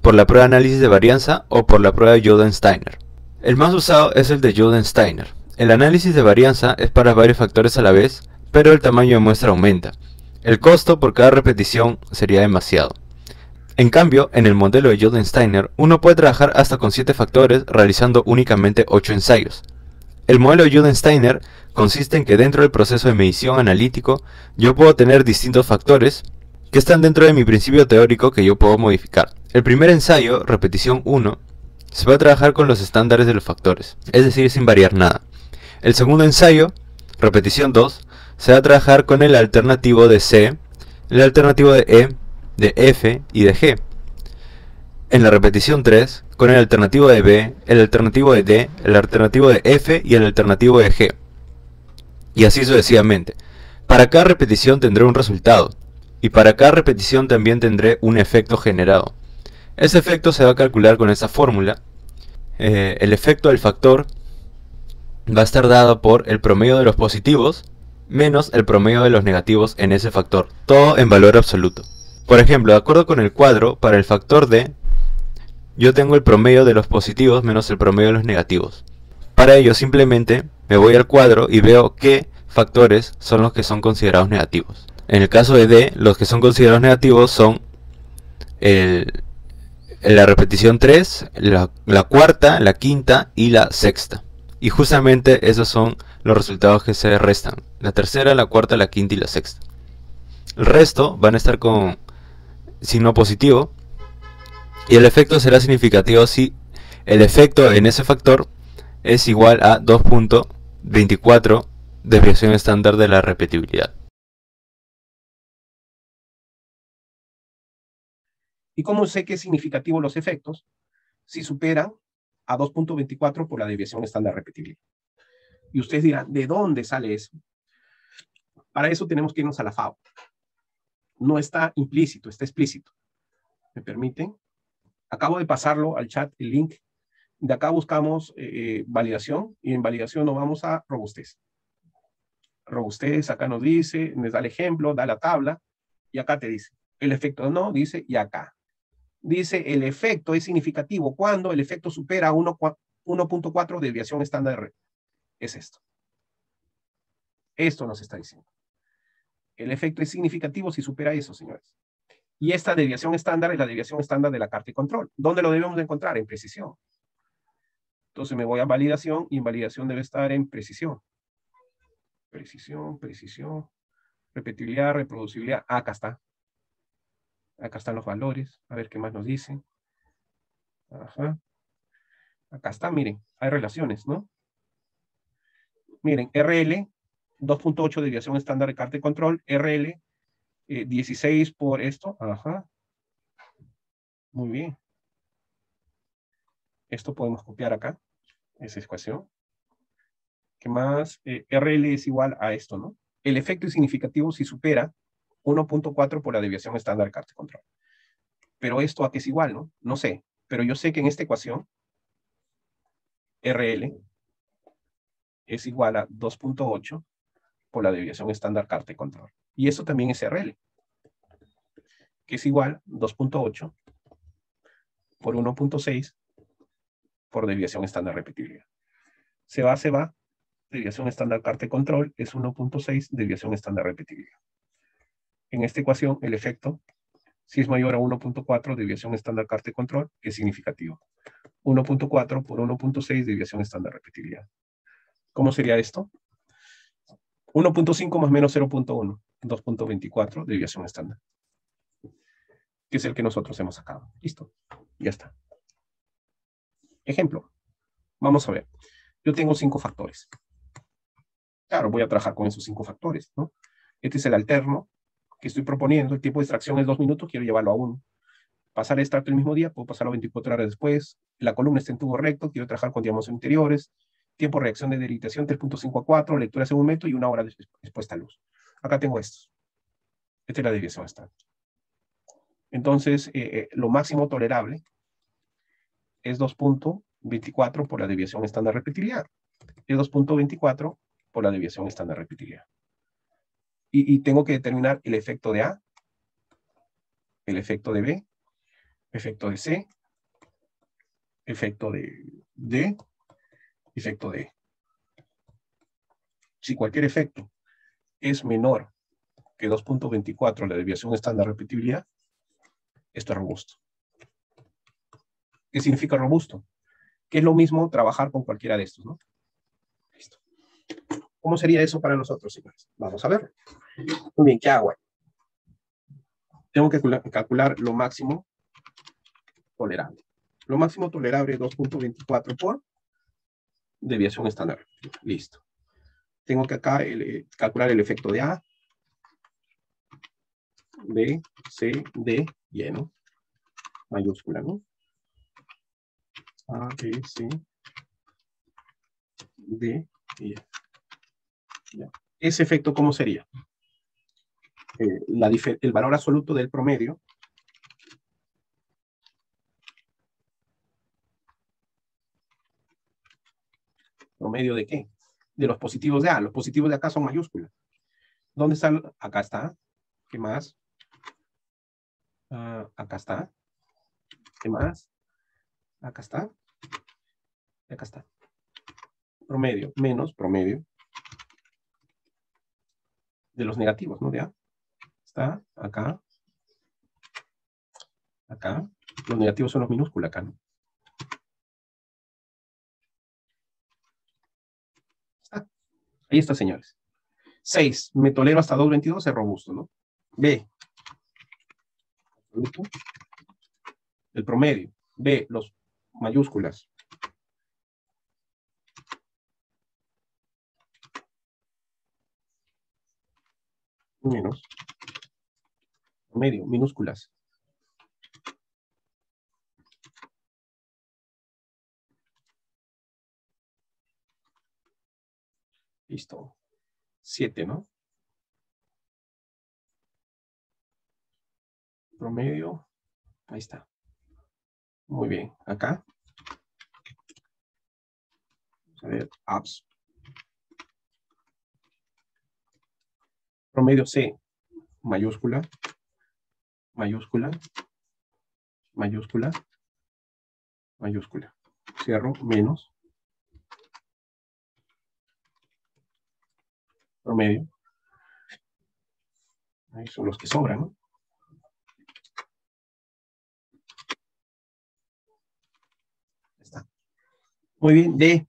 por la prueba de análisis de varianza o por la prueba de Jordan-Steiner. El más usado es el de Jordan-Steiner. El análisis de varianza es para varios factores a la vez, pero el tamaño de muestra aumenta. El costo por cada repetición sería demasiado. En cambio, en el modelo de Jordan-Steiner, uno puede trabajar hasta con 7 factores realizando únicamente 8 ensayos. El modelo de Jordan-Steiner consiste en que dentro del proceso de medición analítico, yo puedo tener distintos factores que están dentro de mi principio teórico que yo puedo modificar. El primer ensayo, repetición 1, se va a trabajar con los estándares de los factores, es decir, sin variar nada. El segundo ensayo, repetición 2, se va a trabajar con el alternativo de C, el alternativo de E, de F y de G. En la repetición 3, con el alternativo de B, el alternativo de D, el alternativo de F y el alternativo de G. Y así sucesivamente. Para cada repetición tendré un resultado. Y para cada repetición también tendré un efecto generado. Ese efecto se va a calcular con esta fórmula. El efecto del factor va a estar dado por el promedio de los positivos menos el promedio de los negativos en ese factor, todo en valor absoluto. Por ejemplo, de acuerdo con el cuadro, para el factor D, yo tengo el promedio de los positivos menos el promedio de los negativos. Para ello simplemente me voy al cuadro y veo qué factores son los que son considerados negativos. En el caso de D, los que son considerados negativos son la repetición 3, la cuarta, la quinta y la sexta. Y justamente esos son los resultados que se restan: la tercera, la cuarta, la quinta y la sexta. El resto van a estar con signo positivo, y el efecto será significativo si el efecto en ese factor es igual a 2.24 desviación estándar de la repetibilidad. ¿Y cómo sé que es significativo los efectos? Si superan a 2.24 por la desviación estándar repetibilidad. Y ustedes dirán, ¿de dónde sale eso? Para eso tenemos que irnos a la FAO. No está implícito, está explícito. ¿Me permiten? Acabo de pasarlo al chat el link. De acá buscamos validación, y en validación nos vamos a robustez. Robustez, acá nos dice, nos da el ejemplo, da la tabla, y acá te dice, el efecto no, dice, y acá. Dice, el efecto es significativo cuando el efecto supera 1.4 desviación estándar. Es esto. Esto nos está diciendo. El efecto es significativo si supera eso, señores. Y esta desviación estándar es la desviación estándar de la carta de control. ¿Dónde lo debemos de encontrar? En precisión. Entonces me voy a validación, y en validación debe estar en precisión. Precisión, precisión, repetibilidad, reproducibilidad. Acá está. Acá están los valores. A ver qué más nos dicen. Ajá. Acá está, miren. Hay relaciones, ¿no? Miren, RL, 2.8 desviación estándar de carta de control. RL, 16 por esto. Ajá. Muy bien. Esto podemos copiar acá. Esa ecuación. ¿Qué más? RL es igual a esto, ¿no? El efecto es significativo si supera 1.4 por la desviación estándar de carta de control. Pero esto a qué es igual, ¿no? No sé. Pero yo sé que en esta ecuación, RL es igual a 2.8 por la desviación estándar carta de control. Y eso también es RL, que es igual a 2.8 por 1.6 por desviación estándar repetibilidad. Se va. Desviación estándar carta de control es 1.6 desviación estándar repetibilidad. En esta ecuación, el efecto, si es mayor a 1.4 desviación estándar carta de control, es significativo. 1.4 por 1.6 desviación estándar repetibilidad. ¿Cómo sería esto? 1.5 más menos 0.1, 2.24 desviación estándar, que es el que nosotros hemos sacado. Listo, ya está. Ejemplo, vamos a ver. Yo tengo 5 factores. Claro, voy a trabajar con esos 5 factores, ¿no? Este es el alterno que estoy proponiendo. El tiempo de extracción es 2 minutos, quiero llevarlo a 1. Pasar el extracto el mismo día, puedo pasarlo 24 horas después. La columna está en tubo recto, quiero trabajar con diagramos interiores. Tiempo de reacción de delimitación 3.5 a 4, lectura según método y 1 hora de expuesta a luz. Acá tengo estos. Esta es la desviación estándar. Entonces, lo máximo tolerable es 2.24 por la desviación estándar repetibilidad. Es 2.24 por la desviación estándar repetibilidad. Y tengo que determinar el efecto de A, el efecto de B, efecto de C, efecto de D, efecto de E. Si cualquier efecto es menor que 2.24 la desviación estándar repetibilidad, esto es robusto. ¿Qué significa robusto? Que es lo mismo trabajar con cualquiera de estos, ¿no? Listo. ¿Cómo sería eso para nosotros, señores? Vamos a ver. Muy bien, ¿qué hago? Tengo que calcular lo máximo tolerable. Lo máximo tolerable es 2.24 por desviación estándar. Listo. Tengo que acá calcular el efecto de A, B, C, D, lleno. Mayúscula, ¿no? A, B, C, D, y E. Ya. Ese efecto, ¿cómo sería? el valor absoluto del promedio ¿promedio de qué? De los positivos de A. Los positivos de acá son mayúsculas. ¿Dónde están? Acá está. ¿Qué más? Acá está. ¿Qué más? Acá está. Y acá está. Promedio menos promedio de los negativos, ¿no? De A. Está acá. Acá. Los negativos son los minúsculos acá, ¿no? Está. Ahí está, señores. 6. Me tolero hasta 2.22, es robusto, ¿no? B. El promedio. B. Los mayúsculas. Menos. Promedio. Minúsculas. Listo. 7, ¿no? Promedio. Ahí está. Muy bien. Acá. Vamos a ver. Apps. Promedio C. Mayúscula. Mayúscula. Mayúscula. Mayúscula. Cierro. Menos. Promedio. Ahí son los que sobran, ¿no? Está. Muy bien. D.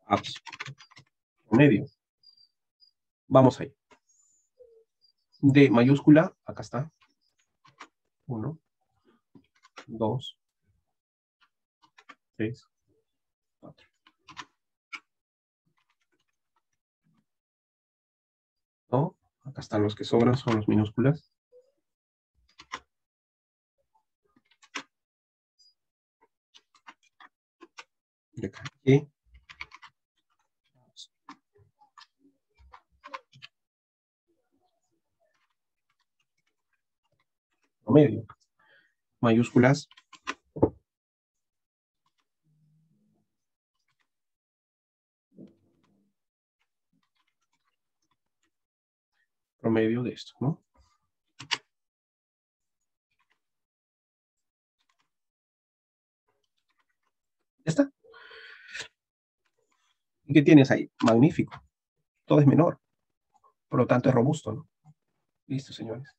Apps. Promedio. Vamos ahí. D mayúscula. Acá está. 1, 2, 3, 4. No, acá están los que sobran, son los minúsculas. Y acá, E. Promedio. Mayúsculas. Promedio de esto, ¿no? Ya está. ¿Y qué tienes ahí? Magnífico. Todo es menor. Por lo tanto, es robusto, ¿no? Listo, señores.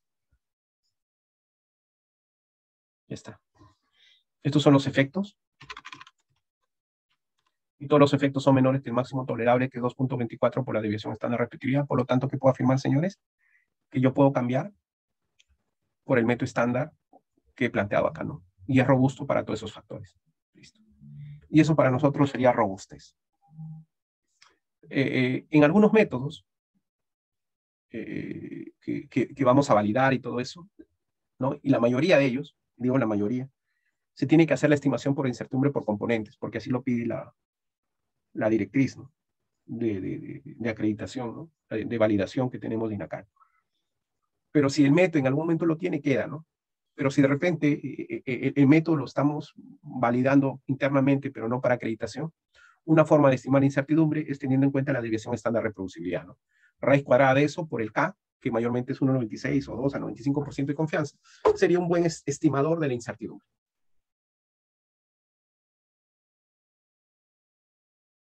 Ya está. Estos son los efectos. Y todos los efectos son menores que el máximo tolerable, que es 2.24 por la desviación estándar repetitiva. Por lo tanto, ¿qué puedo afirmar, señores? Que yo puedo cambiar por el método estándar que he planteado acá, ¿no? Y es robusto para todos esos factores. Listo. Y eso para nosotros sería robustez. En algunos métodos que vamos a validar y todo eso, ¿no? Y la mayoría de ellos, digo la mayoría, se tiene que hacer la estimación por incertidumbre por componentes, porque así lo pide la directriz, ¿no? de acreditación, ¿no? De validación que tenemos de INACAR. Pero si el método en algún momento lo tiene, queda, ¿no? Pero si de repente el método lo estamos validando internamente, pero no para acreditación, una forma de estimar incertidumbre es teniendo en cuenta la desviación estándar de reproducibilidad, ¿no? Raíz cuadrada de eso por el K, que mayormente es 1,96 o 2 a 95% de confianza, sería un buen estimador de la incertidumbre.